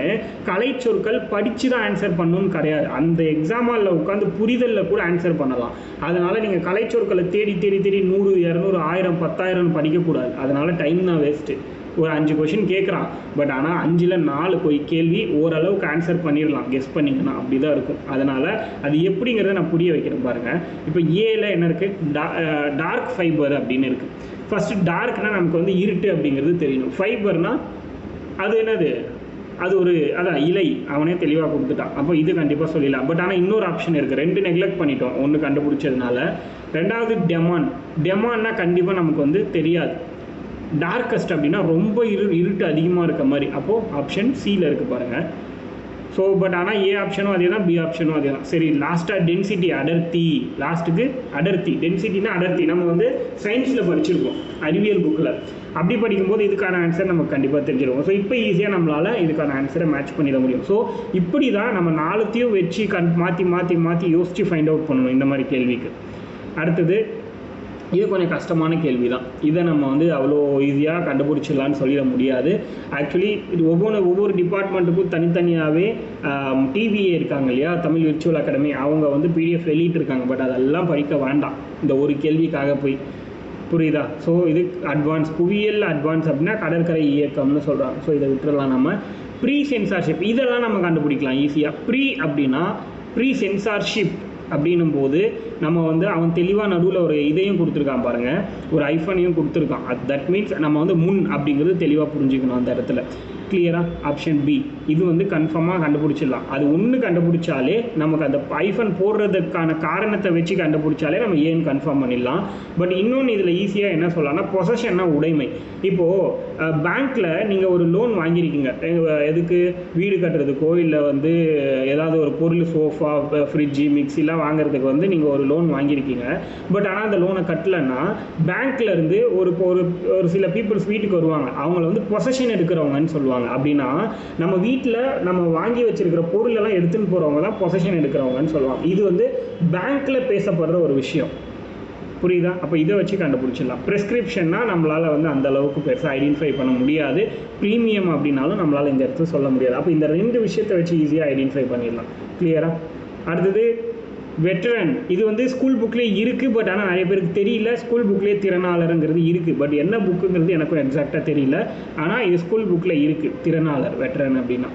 கலை சொற்கள் படித்து தான் ஆன்சர் பண்ணணும்னு கிடையாது. அந்த எக்ஸாம் ஹாலில் உட்காந்து புரிதலில் கூட ஆன்சர் பண்ணலாம். அதனால் நீங்கள் கலை சொற்களை தேடி தேடி தேடி 100, 200, 1000, 10,000 படிக்கக்கூடாது. அதனால் டைம் தான் வேஸ்ட்டு. ஒரு 5 கொஷின் கேட்குறான், பட் ஆனால் 5ல் 4 கேள்வி ஓரளவுக்கு ஆன்சர் பண்ணிடலாம் கெஸ் பண்ணிங்கன்னா, அப்படி தான் இருக்கும். அதனால் அது எப்படிங்கிறத நான் புரிய வைக்கிறேன் பாருங்கள். இப்போ ஏல என்ன இருக்குது, டார்க் ஃபைபர் அப்படின்னு இருக்குது. ஃபஸ்ட்டு டார்க்னால் நமக்கு வந்து இருட்டு அப்படிங்கிறது தெரியணும். ஃபைபர்னால் அது என்னது, அது ஒரு அதான் இலை, அவனே தெளிவாக கொடுத்துட்டான். அப்போ இது கண்டிப்பாக சொல்லிடலாம். பட் ஆனால் இன்னொரு ஆப்ஷன் இருக்குது, 2 நெக்லெக்ட் பண்ணிட்டோம், 1 கண்டுபிடிச்சதுனால. ரெண்டாவது டெமான்னா கண்டிப்பாக நமக்கு வந்து தெரியாது. டார்க்கஸ்ட் அப்படின்னா ரொம்ப இருட்டு அதிகமாக இருக்க மாதிரி. அப்போது ஆப்ஷன் சியில் இருக்குது பாருங்கள். ஸோ பட் ஆனால் ஏ ஆப்ஷனும் அதே தான், பி ஆப்ஷனும் அதே தான். சரி, லாஸ்ட்டாக டென்சிட்டி, அடர்த்தி. லாஸ்ட்டுக்கு அடர்த்தி, டென்சிட்டினா அடர்த்தி. நம்ம வந்து சயின்ஸில் படிச்சிருக்கோம், அறிவியல் புக்கில். அப்படி படிக்கும்போது இதுக்கான ஆன்சர் நமக்கு கண்டிப்பாக தெரிஞ்சிருக்கும். ஸோ இப்போ ஈஸியாக நம்மளால் இதுக்கான ஆன்சரை மேட்ச் பண்ணிட முடியும். ஸோ இப்படி தான் நம்ம 4த்தையும் வச்சு மாற்றி யோசித்து ஃபைண்ட் அவுட் பண்ணணும் இந்த மாதிரி கேள்விக்கு. அடுத்தது இது கொஞ்சம் கஷ்டமான கேள்வி தான். இதை நம்ம வந்து அவ்வளோ ஈஸியாக கண்டுபிடிச்சிடலான்னு சொல்லிட முடியாது. ஆக்சுவலி இது ஒவ்வொரு டிபார்ட்மெண்ட்டுக்கும் தனித்தனியாகவே டிவிஏ இருக்காங்க இல்லையா, தமிழ் விர்ச்சுவல் அகாடமி, அவங்க வந்து பிடிஎஃப் வெளியிட்டிருக்காங்க. பட் அதெல்லாம் படிக்க வேண்டாம் இந்த ஒரு கேள்விக்காக போய், புரியுதா? ஸோ இது அட்வான்ஸ், புவியியல் அட்வான்ஸ் அப்படின்னா கடற்கரை இயக்கம்னு சொல்கிறாங்க. ஸோ இதை விட்டுறலாம். நம்ம ப்ரீ சென்சார்ஷிப் இதெல்லாம் நம்ம கண்டுபிடிக்கலாம் ஈஸியாக. ப்ரீ அப்படின்னா ப்ரீ சென்சார்ஷிப் அப்படின்னும் போது நம்ம வந்து அவன் தெளிவாக நடுவில் ஒரு இதையும் கொடுத்துருக்கான் பாருங்கள், ஒரு ஐஃபனையும் கொடுத்துருக்கான். தட் மீன்ஸ் நம்ம வந்து முன் அப்படிங்கிறது தெளிவாக புரிஞ்சுக்கணும் அந்த இடத்துல. கிளியராக ஆப்ஷன் பி இது வந்து கன்ஃபார்மாக கண்டுபிடிச்சிடலாம். அது ஒன்று கண்டுபிடிச்சாலே நமக்கு அந்த ஐஃபன் போடுறதுக்கான காரணத்தை வச்சு கண்டுபிடிச்சாலே நம்ம ஏன்னு கன்ஃபார்ம் பண்ணிடலாம். பட் இன்னொன்று இதில் ஈஸியாக என்ன சொல்லலாம்னா, பொசஷன்னா உடைமை. இப்போது பேங்க்கில் நீங்கள் ஒரு லோன் வாங்கியிருக்கீங்க, எதுக்கு, வீடு கட்டுறதுக்கோ இல்லை வந்து ஏதாவது ஒரு பொருள், சோஃபா, ஃப்ரிட்ஜு, மிக்சிலாம் வாங்குறதுக்கு வந்து நீங்கள் ஒரு லோன் வாங்கியிருக்கீங்க. பட் ஆனால் அந்த லோனை கட்டலைன்னா பேங்க்லேருந்து ஒரு சில பீப்புள்ஸ் வீட்டுக்கு வருவாங்க, அவங்கள வந்து பொசஷன் எடுக்கிறவங்கன்னு சொல்லுவாங்க. அப்படின்னா நம்ம வீட்டில் நம்ம வாங்கி வச்சிருக்கிற பொருளெல்லாம் எடுத்துன்னு போகிறவங்க தான் பொசஷன் எடுக்கிறவங்கன்னு சொல்லுவாங்க. இது வந்து பேங்க்கில் பேசப்படுற ஒரு விஷயம், புரியுதா? அப்போ இதை வச்சு கண்டுபிடிச்சிடலாம். ப்ரெஸ்கிரிப்ஷன்னா நம்மளால் வந்து அந்த அளவுக்கு பெருசாக ஐடென்டிஃபை பண்ண முடியாது. ப்ரீமியம் அப்படின்னாலும் நம்மளால் இந்த இடத்துல சொல்ல முடியாது. அப்போ இந்த 2 விஷயத்தை வச்சு ஈஸியாக ஐடென்டிஃபை பண்ணிடலாம். கிளியராக? அடுத்தது வெட்டரன். இது வந்து ஸ்கூல் புக்லேயே இருக்குது, பட் ஆனால் நிறைய பேருக்கு தெரியல. ஸ்கூல் புக்லேயே திறனாளருங்கிறது இருக்குது, பட் என்ன புக்குங்கிறது எனக்கும் எக்ஸாக்டாக தெரியல. ஆனால் இது ஸ்கூல் புக்கில் இருக்குது, திறனாளர், வெட்டரன் அப்படின்னா.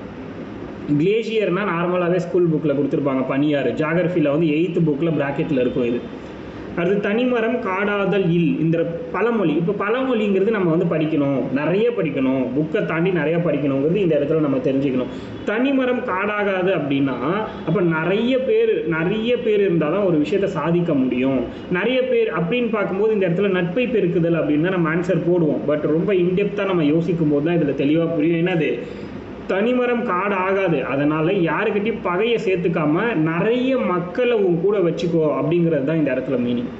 கிளேஷியர்னால் நார்மலாகவே ஸ்கூல் புக்கில் கொடுத்துருப்பாங்க, பனியாறு. ஜாகிரஃபியில் வந்து 8th புக்கில் ப்ராக்கெட்டில் இருக்கும் இது. அடுத்து தனிமரம் காடாதல் இல், இந்த பழமொழி. இப்போ பழமொழிங்கிறது நம்ம வந்து படிக்கணும், நிறைய படிக்கணும், புக்கை தாண்டி நிறைய படிக்கணுங்கிறது இந்த இடத்துல நம்ம தெரிஞ்சுக்கணும். தனிமரம் காடாகாது அப்படின்னா அப்போ நிறைய பேர் இருந்தால் தான் ஒரு விஷயத்தை சாதிக்க முடியும். நிறைய பேர் அப்படின்னு பார்க்கும்போது இந்த இடத்துல நட்பை பெருக்குதல் அப்படின்னு தான் நம்ம ஆன்சர் போடுவோம். பட் ரொம்ப இன்டெப்த்தாக நம்ம யோசிக்கும் போது தான் இதில் தெளிவாக புரியும். என்னது, தனிமரம் காடு ஆகாது, அதனால் யாருக்கிட்டையும் பகையை சேர்த்துக்காம நிறைய மக்களை உன் கூட வச்சுக்கோ அப்படிங்கிறது தான் இந்த இடத்துல மீனிங்.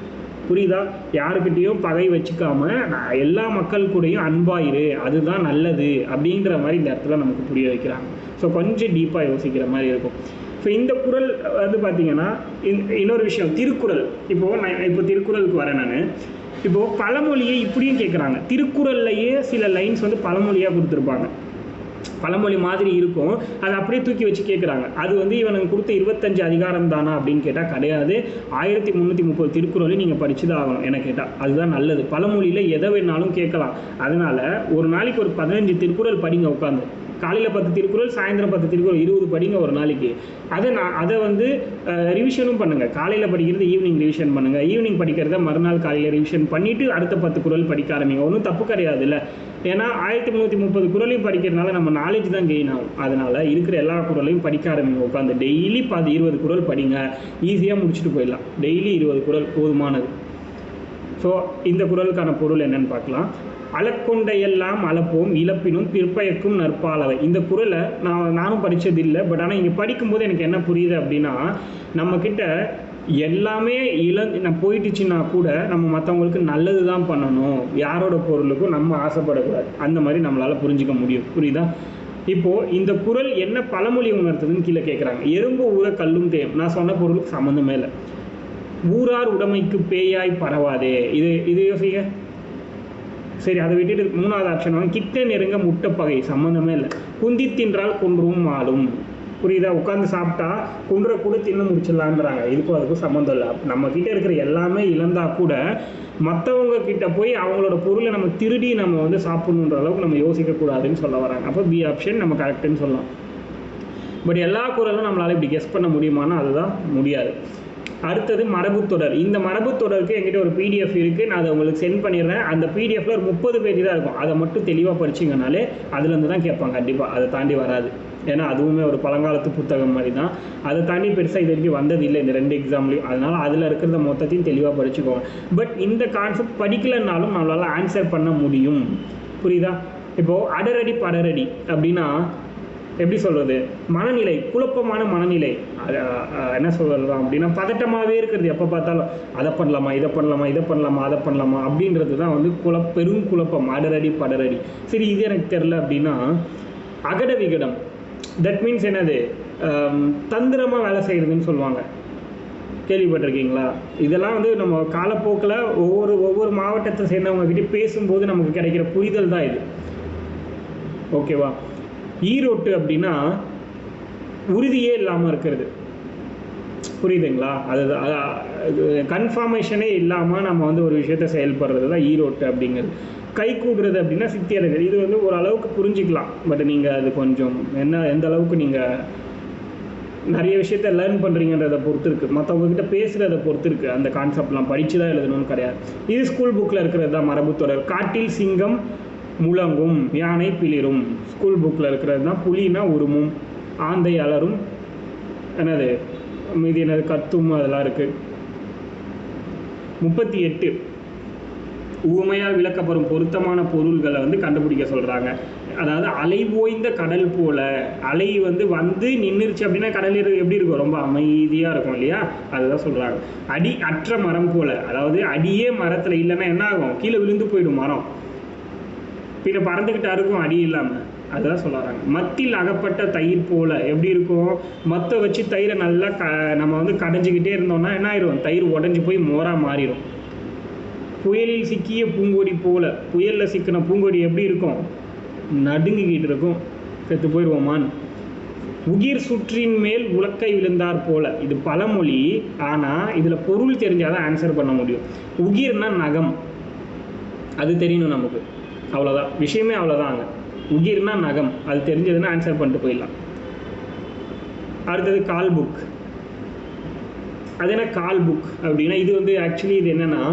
புரியுதா? யாருக்கிட்டையும் பகை வச்சுக்காம எல்லா மக்கள் கூடயும் அன்பாயிரு, அதுதான் நல்லது அப்படிங்கிற மாதிரி இந்த இடத்துல நமக்கு புரிய வைக்கிறாங்க. ஸோ கொஞ்சம் டீப்பாக யோசிக்கிற மாதிரி இருக்கும். ஸோ இந்த குறள் வந்து பார்த்திங்கன்னா இன்னொரு விஷயம், திருக்குறள். இப்போ திருக்குறளுக்கு வரேன் நான். இப்போது பழமொழியை இப்படியும் கேட்குறாங்க. திருக்குறள்லையே சில லைன்ஸ் வந்து பழமொழியாக கொடுத்துருப்பாங்க, பழமொழி மாதிரி இருக்கும், அதை அப்படியே தூக்கி வச்சு கேட்குறாங்க. அது வந்து இவனுக்கு கொடுத்த 25 அதிகாரம் தானா அப்படின்னு கேட்டால் கிடையாது. 1330 திருக்குறளையும் நீங்கள் படிச்சு தான் ஆகணும் என்ன கேட்டால். அதுதான் நல்லது. பழமொழியில் எதை வேணாலும் கேட்கலாம். அதனால் ஒரு நாளைக்கு ஒரு 15 திருக்குறள் படிங்க உட்காந்து. காலையில் 10 திருக்குறள், சாயந்தரம் 10 திருக்குறள், 20 படிங்க ஒரு நாளைக்கு. அதை வந்து ரிவிஷனும் பண்ணுங்கள். காலையில் படிக்கிறது ஈவினிங் ரிவிஷன் பண்ணுங்கள், ஈவினிங் படிக்கிறத மறுநாள் காலையில் ரிவிஷன் பண்ணிவிட்டு அடுத்த 10 குறள் படிக்க ஆரம்பிங்க. ஒன்றும் தப்பு கிடையாது இல்லை. ஏன்னா 1330 குறளையும் படிக்கிறதுனால நம்ம நாலேஜ் தான் கெயின் ஆகும். அதனால் இருக்கிற எல்லா குறளையும் படிக்க ஆரம்பிங்க உட்காந்து. டெய்லி 20 குறள் படிங்க, ஈஸியாக முடிச்சுட்டு போயிடலாம். டெய்லி 20 குறள் போதுமானது. ஸோ இந்த குறளுக்கான பொருள் என்னன்னு பார்க்கலாம். அளக்கொண்டையெல்லாம் அளப்போம், இழப்பினும் பிற்பயக்கும் நற்பாலவை. இந்த குறளை நானும் படித்தது இல்லை, பட் ஆனால் இங்கே படிக்கும்போது எனக்கு என்ன புரியுது அப்படின்னா, நம்மக்கிட்ட எல்லாமே நான் போயிட்டுச்சுன்னா கூட நம்ம மற்றவங்களுக்கு நல்லது தான் பண்ணணும், யாரோட பொருளுக்கும் நம்ம ஆசைப்படக்கூடாது. அந்த மாதிரி நம்மளால் புரிஞ்சிக்க முடியும். புரியுதா? இப்போது இந்த குறள் என்ன பழமொழி உணர்த்துதுன்னு கீழே கேட்குறாங்க. எறும்பு ஊற கல்லும் தேயும். நான் சொன்ன பொருளுக்கு சம்மந்தமே இல்லை. ஊரார் உடைமைக்கு பேயாய் பரவாதே. இது யோசிக்க. சரி, அதை விட்டுட்டு 3வது ஆப்ஷன் வாங்க. கிட்ட நெருங்க முட்டைப்பகை, சம்மந்தமே இல்லை. குந்தி தின்றால் குன்றும் ஆளும். புரியுதா? உட்காந்து சாப்பிட்டா குன்றை கூட தின்னு முடிச்சிடலான்றாங்க. இதுக்கும் அதுக்கும் சம்மந்தம் இல்லை. நம்ம கிட்ட இருக்கிற எல்லாமே இழந்தா கூட மற்றவங்க கிட்ட போய் அவங்களோட பொருளை நம்ம திருடி நம்ம வந்து சாப்பிடணுன்ற அளவுக்கு நம்ம யோசிக்கக்கூடாதுன்னு சொல்ல வராங்க. அப்போ பி ஆப்ஷன் நம்ம கரெக்டுன்னு சொல்லலாம். பட் எல்லா குரலும் நம்மளால் இப்படி கெஸ் பண்ண முடியுமானா அதுதான் முடியாது. அடுத்தது மரபுத்தொடர். இந்த மரபுத்தொடருக்கு என்கிட்ட ஒரு PDF இருக்குது, நான் அதை உங்களுக்கு சென்ட் பண்ணிடுறேன். அந்த PDFல ஒரு 30 பேஜ் தான் இருக்கும். அதை மட்டும் தெளிவாக படிச்சிங்கனாலே அதுலேருந்து தான் கேட்பாங்க கண்டிப்பாக. அதை தாண்டி வராது. ஏன்னா அதுவுமே ஒரு பழங்காலத்து புத்தகம் மாதிரி தான். அதை தாண்டி பெருசாக இது வரைக்கும் வந்தது இல்லை இந்த 2 எக்ஸாம்லையும். அதனால் அதில் இருக்கிறத மொத்தத்தையும் தெளிவாக படிச்சுக்கோங்க. பட் இந்த கான்செப்ட் படிக்கலைன்னாலும் நம்மளால் ஆன்சர் பண்ண முடியும். புரியுதா? இப்போது அடரடி படரடி அப்படின்னா எப்படி சொல்கிறது, மனநிலை, குழப்பமான மனநிலை. என்ன சொல்கிறோம் அப்படின்னா பதட்டமாகவே இருக்கிறது. எப்போ பார்த்தாலும் அதை பண்ணலாமா, இதை பண்ணலாமா, இதை பண்ணலாமா, அதை பண்ணலாமா அப்படின்றது தான் வந்து பெரும் குழப்பம். அடரடி படரடி. சரி, இது எனக்கு தெரில அப்படின்னா அகட விகடம். தட் மீன்ஸ் என்னது, தந்திரமாக வேலை செய்கிறதுன்னு சொல்லுவாங்க. கேள்விப்பட்டிருக்கீங்களா? இதெல்லாம் வந்து நம்ம காலப்போக்கில் ஒவ்வொரு மாவட்டத்தை சேர்ந்தவங்ககிட்ட பேசும்போது நமக்கு கிடைக்கிற புரிதல் தான் இது. ஓகேவா? ஈரோட்டு அப்படின்னா உறுதியே இல்லாமல் இருக்கிறது. புரியுதுங்களா? அது கன்ஃபார்மேஷனே இல்லாமல் நம்ம வந்து ஒரு விஷயத்தை செயல்படுறது தான் ஈரோட்டு அப்படிங்கிறது. கை கூடுறது அப்படின்னா சித்தியர்கள். இது வந்து ஓரளவுக்கு புரிஞ்சிக்கலாம். பட் நீங்கள் அது கொஞ்சம் எந்த அளவுக்கு நீங்கள் நிறைய விஷயத்த லேர்ன் பண்ணுறீங்கன்றதை பொறுத்து இருக்குது. மற்றவங்ககிட்ட பேசுகிறத பொறுத்து இருக்குது. அந்த கான்செப்ட்லாம் படித்து தான் எழுதணும்னு கிடையாது. இது ஸ்கூல் புக்கில் இருக்கிறது தான் மரபுத்தொடர். காட்டில் சிங்கம் முழங்கும், யானை பிளிரும். ஸ்கூல் புக்கில் இருக்கிறது தான். புலினா உருமும், ஆந்தை அலரும், என்னது மீதி என்னது கத்தும், அதெல்லாம் இருக்குது. 38 ஊமையால் விளக்கப்படும் பொருத்தமான பொருள்களை வந்து கண்டுபிடிக்க சொல்கிறாங்க. அதாவது அலை ஓய்ந்த கடல் போல. அலை வந்து நின்றுச்சு அப்படின்னா கடல் எப்படி இருக்கும், ரொம்ப அமைதியாக இருக்கும் இல்லையா, அதுதான் சொல்கிறாங்க. அடி அற்ற மரம் போல. அதாவது அடியே மரத்தில் இல்லைன்னா என்ன ஆகும், கீழே விழுந்து போயிடும் மரம், பின்ன பறந்துக்கிட்டா இருக்கும் அடி இல்லாமல். அதுதான் சொல்கிறாங்க. மத்தில் அகப்பட்ட தயிர் போல. எப்படி இருக்கும், மற்ற வச்சு தயிரை நல்லா நம்ம வந்து கடைஞ்சிக்கிட்டே இருந்தோம்னா என்ன ஆயிரும், தயிர் உடஞ்சி போய் மோராக மாறிடும். புயலில் சிக்கிய பூங்கொடி போல. புயலில் சிக்கின பூங்கொடி எப்படி இருக்கும், நடுங்கிக்கிட்டு இருக்கும், செத்து போயிடுவோமான்னு. உகிர் சுற்றின் மேல் உலக்கை விழுந்தார் போல. இது பழமொழி. ஆனால் இதில் பொருள் தெரிஞ்சாதான் ஆன்சர் பண்ண முடியும். உகிர்னா நகம், அது தெரியணும் நமக்கு. அவ்வளோதான் விஷயமே, அவ்வளோதாங்க. உகிர்னா நகம், அது தெரிஞ்சதுன்னா ஆன்சர் பண்ணிட்டு போயிடலாம். அடுத்தது கால் புக். அது என்ன கால் புக் அப்படின்னா, இது வந்து ஆக்சுவலி இது என்னென்னா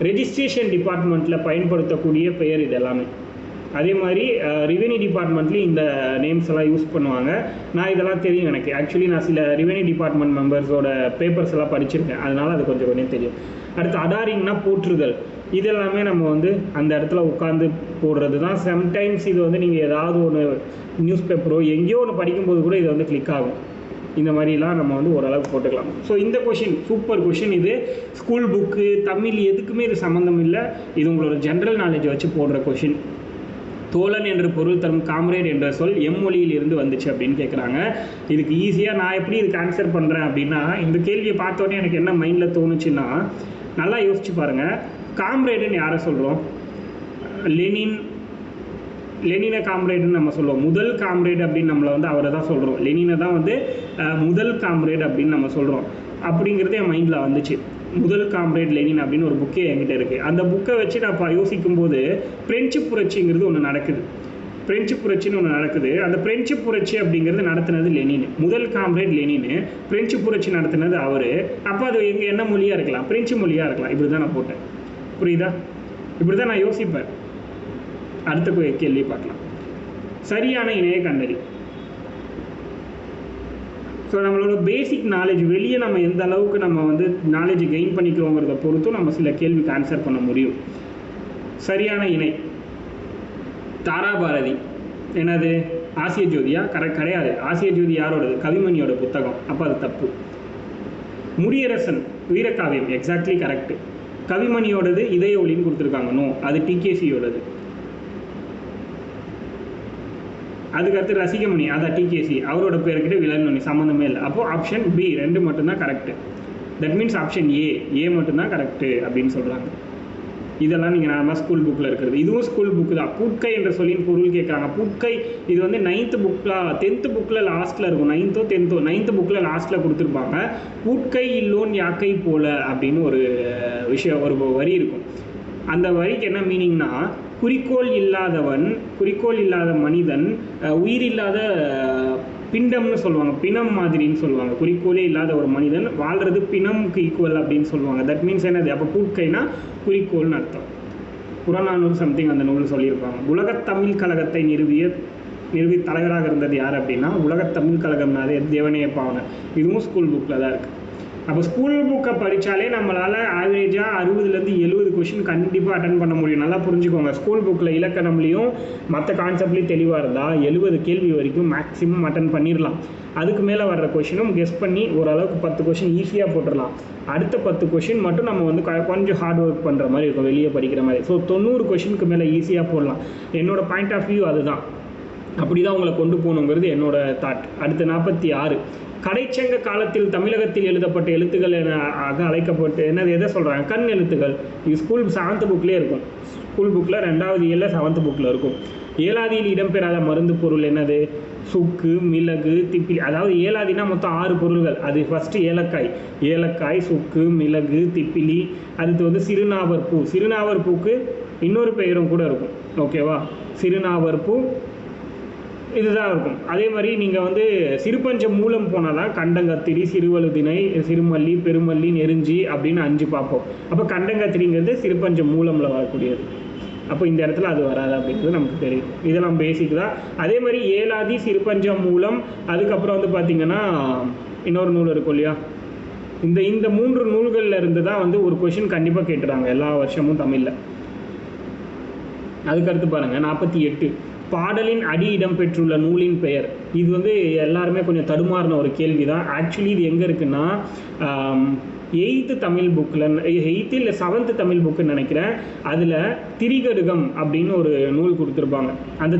ரெஜிஸ்ட்ரேஷன் டிபார்ட்மெண்ட்டில் பயன்படுத்தக்கூடிய பெயர் இது எல்லாமே. அதே மாதிரி ரெவென்யூ டிபார்ட்மெண்ட்லேயும் இந்த நேம்ஸ் எல்லாம் யூஸ் பண்ணுவாங்க. நான் இதெல்லாம் தெரியும் எனக்கு. ஆக்சுவலி நான் சில ரெவென்யூ டிபார்ட்மெண்ட் மெம்பர்ஸோட பேப்பர்ஸ் எல்லாம் படிச்சிருக்கேன், அதனால் அது கொஞ்சம் தெரியும். அடுத்து அடாரிங்னா போற்றுதல். இதெல்லாமே நம்ம வந்து அந்த இடத்துல உட்காந்து போடுறது தான். சம்டைம்ஸ் இது வந்து நீங்கள் ஏதாவது ஒன்று நியூஸ் பேப்பரோ எங்கேயோ ஒன்று படிக்கும்போது கூட இது வந்து கிளிக் ஆகும். இந்த மாதிரிலாம் நம்ம வந்து ஓரளவுக்கு போட்டுக்கலாம். ஸோ இந்த கொஷின் சூப்பர் கொஷின். இது ஸ்கூல் புக்கு, தமிழ் எதுக்குமே இது சம்மந்தம் இல்லை. இது உங்களோட ஜென்ரல் நாலேஜை வச்சு போடுற கொஷின். தோழன் என்ற பொருள் தரும் காம்ரேட் என்ற சொல் எம்மொழியில் இருந்து வந்துச்சு அப்படின்னு கேட்குறாங்க. இதுக்கு ஈஸியாக நான் எப்படி இதுக்கு ஆன்சர் பண்ணுறேன் அப்படின்னா, இந்த கேள்வியை பார்த்தோன்னே எனக்கு என்ன மைண்டில் தோணுச்சுன்னா, நல்லா யோசிச்சு பாருங்கள். காம்ரேடுன்னு யாரை சொல்கிறோம், லெனினை காம்ரேடுன்னு நம்ம சொல்லுவோம். முதல் காம்ரேட் அப்படின்னு நம்மளை வந்து அவரை தான் சொல்கிறோம். லெனினை தான் வந்து முதல் காம்ரேட் அப்படின்னு நம்ம சொல்கிறோம். அப்படிங்கிறது என் மைண்டில் வந்துச்சு. முதல் காம்ரேட் லெனின் அப்படின்னு ஒரு புக்கே என்கிட்ட இருக்குது. அந்த புக்கை வச்சு நான் யோசிக்கும்போது பிரெஞ்சு புரட்சிங்கிறது ஒன்று நடக்குது. பிரெஞ்சு புரட்சின்னு ஒன்று நடக்குது. அந்த பிரெஞ்சு புரட்சி அப்படிங்கிறது நடத்தினது லெனின். முதல் காம்ரேட் லெனின், பிரெஞ்சு புரட்சி நடத்தினது அவர். அப்போ அது என்ன மொழியாக இருக்கலாம், பிரெஞ்சு மொழியாக இருக்கலாம். இப்படி தான் நான் போட்டேன். புரியுதா? இப்படி தான் நான் யோசிப்பேன். அடுத்த கேள்வி பார்க்கலாம். சரியான இணையை கண்டறி. ஸோ நம்மளோட பேசிக் நாலேஜ் வெளியே நம்ம எந்த அளவுக்கு நம்ம வந்து நாலேஜ் கெயின் பண்ணிக்கிறோங்கிறத பொறுத்தும் நம்ம சில கேள்விக்கு ஆன்சர் பண்ண முடியும். சரியான இணை தாராபாரதி. என்னது, ஆசிய ஜோதியா? கிடையாது. ஆசிய ஜோதி யாரோடது, கவிமணியோட புத்தகம். அப்போ அது தப்பு. Mudiyarasan Veerakaviyam, exactly correct. கவிமணியோடது இதய ஒளின்னு கொடுத்துருக்காங்க. நோ, அது டிகேசியோடது. அதுக்கடுத்து ரசிகமணி, அதான் டிகேசி, அவரோட பேருக்கிட்ட விலங்கணி, சம்மந்தமே இல்லை. அப்போது ஆப்ஷன் பி 2 மட்டும்தான் correct. That means option A மட்டும்தான் கரெக்டு அப்படின்னு சொல்கிறாங்க. இதெல்லாம் நீங்கள் நார்மலாக ஸ்கூல் புக்கில் இருக்கிறது. இதுவும் ஸ்கூல் புக்கு தான். பூட்கை என்ற சொல்லின் பொருள் கேட்குறாங்க. பூட்கை இது வந்து 9th புக்கில் 10th புக்கில் லாஸ்ட்டில் இருக்கும். 9th புக்கில் லாஸ்ட்டில் கொடுத்துருப்பாங்க. பூட்கை இல்லோன் யாக்கை போல அப்படின்னு ஒரு விஷயம், ஒரு வரி இருக்கும். அந்த வரிக்கு என்ன மீனிங்னா, குறிக்கோள் இல்லாத மனிதன், உயிரில்லாத பிண்டம்னு சொல்லுவாங்க, பிணம் மாதிரின்னு சொல்லுவாங்க. குறிக்கோளே இல்லாத ஒரு மனிதன் வாழ்கிறது பிணம்க்கு ஈக்குவல் அப்படின்னு சொல்லுவாங்க. தட் மீன்ஸ் என்னது, அப்போ பூட்கைனா குறிக்கோள்னு அர்த்தம். புறநானூறு சம்திங் அந்த நூல் சொல்லியிருப்பாங்க. உலகத் தமிழ் கழகத்தை நிறுவி தலைவராக இருந்தது யார் அப்படின்னா, உலகத் தமிழ் கழகம்னாலே தேவனைய பாவனர். இதுவும் ஸ்கூல் புக்கில் தான் இருக்குது. அப்போ ஸ்கூல் புக்கை படித்தாலே நம்மளால் ஆவரேஜாக 60லேருந்து 70 கொஷின் கண்டிப்பாக அட்டன் பண்ண முடியும். நல்லா புரிஞ்சுக்கோங்க. ஸ்கூல் புக்கில் இலக்கணம்லேயும் மற்ற கான்செப்ட்லேயும் தெளிவாக இருந்தால் 70 கேள்வி வரைக்கும் மேக்ஸிமம் அட்டன் பண்ணிடலாம். அதுக்கு மேலே வர்ற கொஷினும் கெஸ் பண்ணி ஓரளவுக்கு 10 கொஷின் ஈஸியாக போட்டுடலாம். அடுத்த 10 கொஷின் மட்டும் நம்ம வந்து கொஞ்சம் ஹார்ட் ஒர்க் பண்ணுற மாதிரி இருக்கும், வெளியே படிக்கிற மாதிரி. ஸோ 90 கொஷினுக்கு மேலே ஈஸியாக போடலாம். என்னோடய பாயிண்ட் ஆஃப் வியூ அதுதான். அப்படி தான் உங்களை கொண்டு போகணுங்கிறது என்னோட தாட். அடுத்து 46, கடைச்சங்க காலத்தில் தமிழகத்தில் எழுதப்பட்ட எழுத்துக்கள் ஆக அழைக்கப்பட்டு என்னது, எதை சொல்கிறாங்க, கண் எழுத்துக்கள். இது ஸ்கூல் 7th புக்லேயே இருக்கும். ஸ்கூல் புக்கில் 2வது இயல்ல 7th புக்கில் இருக்கும். ஏலாதியில் இடம்பெறாத மருந்து பொருள் என்னது, சுக்கு, மிளகு, திப்பிலி. அதாவது ஏலாதினா மொத்தம் 6 பொருள்கள். அது ஃபஸ்ட்டு ஏலக்காய், சுக்கு, மிளகு, திப்பிலி. அடுத்து வந்து சிறுநாவற்பூ. சிறுநாவற்பூக்கு இன்னொரு பெயரும் கூட இருக்கும். ஓகேவா, சிறுநாவற்பூ இதுதான் இருக்கும். அதே மாதிரி நீங்கள் வந்து சிறுபஞ்ச மூலம் போனால் தான் கண்டங்கத்திரி, சிறுவழுதினை, சிறுமல்லி, பெருமல்லி, நெருஞ்சி அப்படின்னு 5 பார்ப்போம். அப்போ கண்டங்கத்திரிங்கிறது சிறுபஞ்ச மூலமில் வரக்கூடியது. அப்போ இந்த இடத்துல அது வராது அப்படிங்கிறது நமக்கு தெரியும். இதெல்லாம் பேசிக் தான். அதே மாதிரி ஏலாதி, சிறுபஞ்ச மூலம், அதுக்கப்புறம் வந்து பார்த்திங்கன்னா இன்னொரு நூல் இருக்கும் இல்லையா, இந்த 3 நூல்களில் இருந்து தான் வந்து ஒரு கொஷின் கண்டிப்பாக கேட்டுறாங்க எல்லா வருஷமும் தமிழில். அதுக்கடுத்து பாருங்கள் 48, பாடலின் அடி இடம்பெற்றுள்ள நூலின் பெயர். இது வந்து எல்லாருமே கொஞ்சம் தடுமாறின ஒரு கேள்வி தான். ஆக்சுவலி இது எங்கே இருக்குன்னா, 8th தமிழ் புக்கில், 8th இல்லை 7th தமிழ் புக்குன்னு நினைக்கிறேன். அதில் திரிகடுகம் அப்படின்னு ஒரு நூல் கொடுத்துருப்பாங்க. அந்த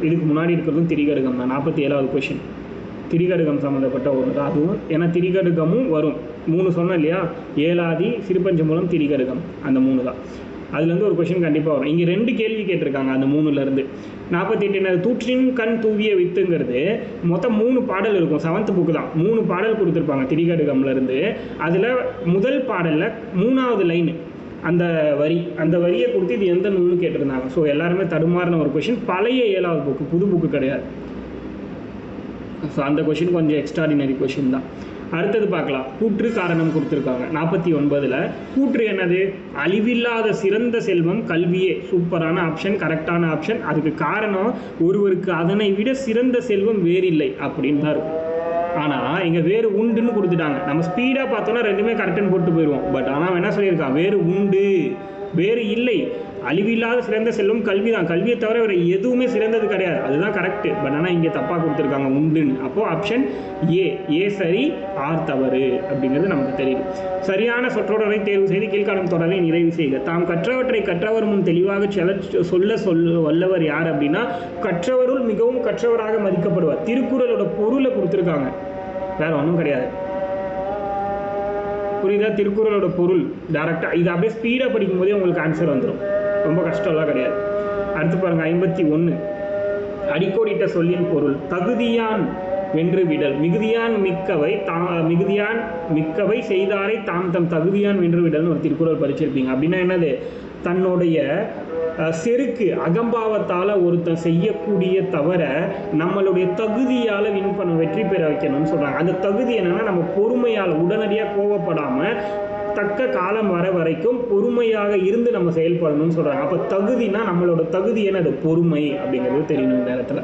இதுக்கு முன்னாடி இருக்கிறதும் திரிகடுகம் தான். 47வது கொஷின் திரிகடுகம் சம்மந்தப்பட்ட ஒன்று தான் அதுவும். ஏன்னா திரிகடுகமும் வரும். 3 சொன்னோம் இல்லையா, ஏலாதி, சிறுபஞ்ச மூலம், திரிகடுகம், அந்த 3 தான். அதுலேருந்து ஒரு கொஷின் கண்டிப்பாக வரும். இங்கே 2 கேள்வி கேட்டிருக்காங்க அந்த 3லேருந்து. 48 தூற்றின் கண் தூவிய வித்துங்கிறது மொத்தம் 3 பாடல் இருக்கும். 7th புக்கு தான். 3 பாடல் கொடுத்துருப்பாங்க திரிகடுகம்லேருந்து. அதில் முதல் பாடலில் 3வது லைன் அந்த வரியை கொடுத்து இது எந்த நூல்னு கேட்டிருந்தாங்க. ஸோ எல்லாருமே தடுமாறின ஒரு கொஷின். பழைய 7வது புக்கு, புது புக்கு கிடையாது. ஸோ அந்த கொஷின் கொஞ்சம் எக்ஸ்ட்ராடினரி கொஷின் தான். அடுத்தது பார்க்கலாம். கூற்று காரணம் கொடுத்துருக்காங்க 49ல். கூற்று என்னது, அழிவில்லாத சிறந்த செல்வம் கல்வியே. சூப்பரான ஆப்ஷன், கரெக்டான ஆப்ஷன். அதுக்கு காரணம், ஒருவருக்கு அதனை விட சிறந்த செல்வம் வேறில்லை அப்படின்னு தான் இருக்கும். ஆனால் இங்கே வேறு உண்டுன்னு கொடுத்துட்டாங்க. நம்ம ஸ்பீடாக பார்த்தோன்னா 2மே கரெக்டுன்னு போட்டு போயிடுவோம். பட் ஆனால் என்ன சொல்லியிருக்கான், வேறு உண்டு, வேறு இல்லை. அழிவில்லாத சிறந்த செல்வம் கல்வி தான். கல்வியை தவிர வேறு எதுவுமே சிறந்தது கிடையாது. அதுதான் கரெக்டு. பட் ஆனால் இங்கே தப்பாக கொடுத்துருக்காங்க, உண்டுன்னு. அப்போது ஆப்ஷன் ஏ சரி, ஆர் தவறு அப்படிங்கிறது நமக்கு தெரியும். சரியான சொற்றொடரை தேர்வு செய்து கீழ்காணும் தொடரை நிறைவு செய்க. தாம் கற்றவற்றை கற்றவர் முன் தெளிவாக சொல்ல வல்லவர் யார் அப்படின்னா, கற்றவருள் மிகவும் கற்றவராக மதிக்கப்படுவார். திருக்குறளோட பொருளை கொடுத்துருக்காங்க, வேற ஒன்றும் கிடையாது. புரியுதா? திருக்குறளோட பொருள் டேரெக்டாக இது அப்படியே ஸ்பீடாக படிக்கும்போதே உங்களுக்கு ஆன்சர் வந்துடும். ரொம்ப கஷ்டம்லாம் கிடையாது. அடுத்து பாருங்கள் 51, அடிக்கோடிட்ட சொல்லின் பொருள் தகுதியான் வென்று விடல். மிகுதியான் மிக்கவை செய்தாரை தாம் தம் தகுதியான் வென்று விடல்னு ஒரு திருக்குறள் படிச்சிருப்பீங்க. அப்படின்னா என்னது, தன்னுடைய செருக்கு அகம்பாவத்தால் ஒருத்தன் செய்யக்கூடிய தவிர நம்மளுடைய தகுதியால் வெற்றி பெற வைக்கணும்னு சொல்கிறாங்க. அந்த தகுதி என்னென்னா, நம்ம பொறுமையால் உடனடியாக கோவப்படாமல் தக்க காலம் வர வரைக்கும் பொறுமையாக இருந்து நம்ம செயல்படணும்னு சொல்கிறாங்க. அப்போ தகுதினா நம்மளோட தகுதி என்னது, பொறுமை அப்படிங்கிறது தெரியணும் இந்த இடத்துல.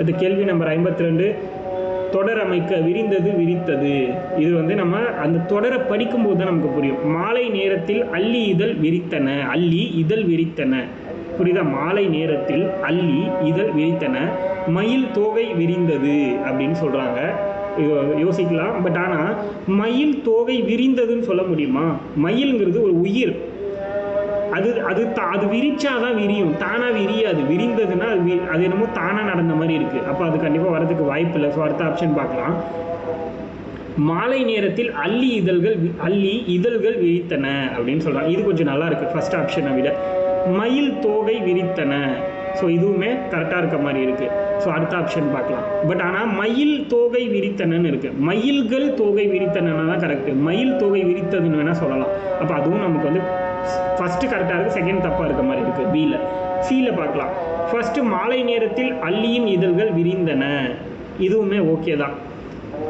அது கேள்வி நம்பர் 52, தொடர் அமைக்க விரிந்தது விரித்தது. இது வந்து நம்ம அந்த தொடரை படிக்கும்போது தான் நமக்கு புரியும். மாலை நேரத்தில் அல்லி இதழ் விரித்தன. புரியுதா? மாலை நேரத்தில் அல்லி இதழ் விரித்தன, மயில் தோகை விரிந்தது அப்படின்னு சொல்கிறாங்க. யோசிக்கலாம். பட் ஆனால் மயில் தோகை விரிந்ததுன்னு சொல்ல முடியுமா? மயிலுங்கிறது ஒரு உயிர். அது விரிச்சாதான் விரியும், தானாக விரியாது. விரிந்ததுன்னா அது என்னமோ தானாக நடந்த மாதிரி இருக்குது. அப்போ அது கண்டிப்பாக வரதுக்கு வாய்ப்பு இல்லை. ஸோ அடுத்த ஆப்ஷன் பார்க்கலாம். மாலை நேரத்தில் அல்லி இதழ்கள் விரித்தன அப்படின்னு சொல்கிறாங்க. இது கொஞ்சம் நல்லா இருக்குது ஃபர்ஸ்ட் ஆப்ஷனை விட. மயில் தோகை விரித்தன, ஸோ இதுவுமே கரெக்டாக இருக்க மாதிரி இருக்குது. ஸோ அடுத்த ஆப்ஷன் பார்க்கலாம். பட் ஆனால் மயில் தோகை விரித்தனன்னு இருக்குது. மயில்கள் தோகை விரித்தனா தான் கரெக்டு. மயில் தோகை விரித்ததுன்னு வேணால் சொல்லலாம். அப்போ அதுவும் நமக்கு வந்து ஃபஸ்ட்டு கரெக்டாக இருக்குது, செகண்ட் தப்பாக இருக்க மாதிரி இருக்குது பியில். சியில் பார்க்கலாம். ஃபஸ்ட்டு மாலை நேரத்தில் அல்லியின் இதழ்கள் விரிந்தன, இதுவுமே ஓகே தான்,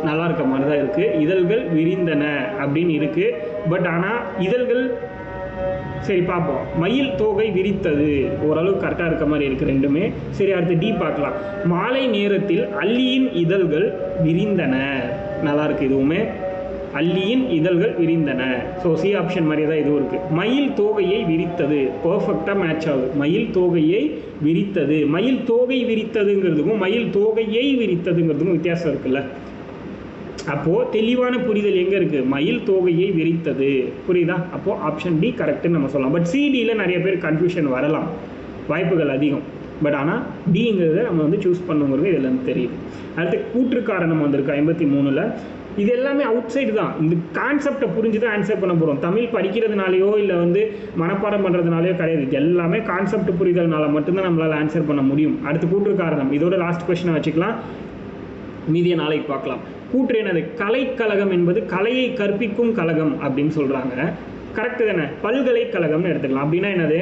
நல்லா இருக்க மாதிரி தான் இருக்குது. இதழ்கள் விரிந்தன அப்படின்னு இருக்குது. பட் ஆனால் இதழ்கள் சரி பார்ப்போம். மயில் தோகை விரித்தது ஓரளவுக்கு கரெக்டாக இருக்க மாதிரி இருக்குது ரெண்டுமே. சரி அடுத்து டி பார்க்கலாம். மாலை நேரத்தில் அல்லியின் இதழ்கள் விரிந்தன, நல்லா இருக்குது இதுவுமே. அல்லியின் இதழ்கள் விரிந்தன, ஸோ சி ஆப்ஷன் மாதிரியே தான் இதுவும் இருக்குது. மயில் தோகையை விரித்தது பர்ஃபெக்டாக மேட்ச் ஆகுது. மயில் தோகையை விரித்தது, மயில் தோகை விரித்ததுங்கிறதுக்கும் மயில் தோகையை விரித்ததுங்கிறதுக்கும் வித்தியாசம் இருக்குல்ல. அப்போது தெளிவான புரிதல் எங்கே இருக்குது? மயில் தோகையை விரித்தது, புரியுதா? அப்போது ஆப்ஷன் டி கரெக்டுன்னு நம்ம சொல்லலாம். பட் சிடியில் நிறைய பேர் கன்ஃபியூஷன் வரலாம், வாய்ப்புகள் அதிகம். பட் ஆனால் டிங்கிறத நம்ம வந்து சூஸ் பண்ணுங்கிறது இதில் வந்து தெரியுது. அடுத்து கூற்று காரணம் வந்திருக்கு 53ல். இது எல்லாமே அவுட் சைடு தான். இந்த கான்செப்டை புரிஞ்சு தான் ஆன்சர் பண்ண போகிறோம். தமிழ் படிக்கிறதுனாலையோ இல்லை வந்து மனப்பாடம் பண்ணுறதுனாலையோ கிடையாது. இது எல்லாமே கான்செப்ட் புரிதல்னால மட்டும்தான் நம்மளால் ஆன்சர் பண்ண முடியும். அடுத்து கூற்று காரணம், இதோட லாஸ்ட் கொஸ்டினை வச்சுக்கலாம், மீதிய நாளைக்கு பார்க்கலாம். கூற்று என்னது? கலைக்கழகம் என்பது கலையை கற்பிக்கும் கழகம் அப்படின்னு சொல்கிறாங்க. கரெக்டு தானே? பல்கலைக்கழகம்னு எடுத்துக்கலாம். அப்படின்னா என்னது?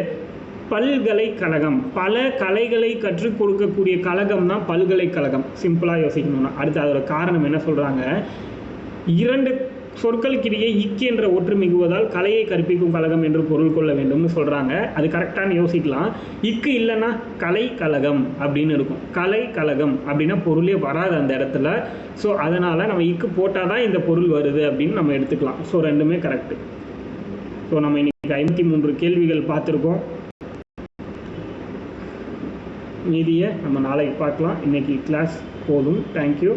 பல்கலைக்கழகம், பல கலைகளை கற்றுக் கொடுக்கக்கூடிய கழகம் தான் பல்கலைக்கழகம், சிம்பிளாக யோசிக்கணும்னா. அடுத்து அதோட காரணம் என்ன சொல்கிறாங்க? இரண்டு சொற்களுக்கிடையே இக்கு என்ற ஒற்று மிகுவதால் கலையை கற்பிக்கும் கழகம் என்று பொருள் கொள்ள வேண்டும்னு சொல்கிறாங்க. அது கரெக்டானு யோசிக்கலாம். இக்கு இல்லைன்னா கலைக்கழகம் அப்படின்னு இருக்கும். கலைக்கழகம் அப்படின்னா பொருளே வராது அந்த இடத்துல. ஸோ அதனால் நம்ம இக்கு போட்டால் தான் இந்த பொருள் வருது அப்படின்னு நம்ம எடுத்துக்கலாம். ஸோ ரெண்டுமே கரெக்டு. ஸோ நம்ம இன்னைக்கு 53 கேள்விகள் பார்த்துருக்கோம். மீதியை நம்ம நாளைக்கு பார்க்கலாம். இன்றைக்கி கிளாஸ் போதும். தேங்க்யூ.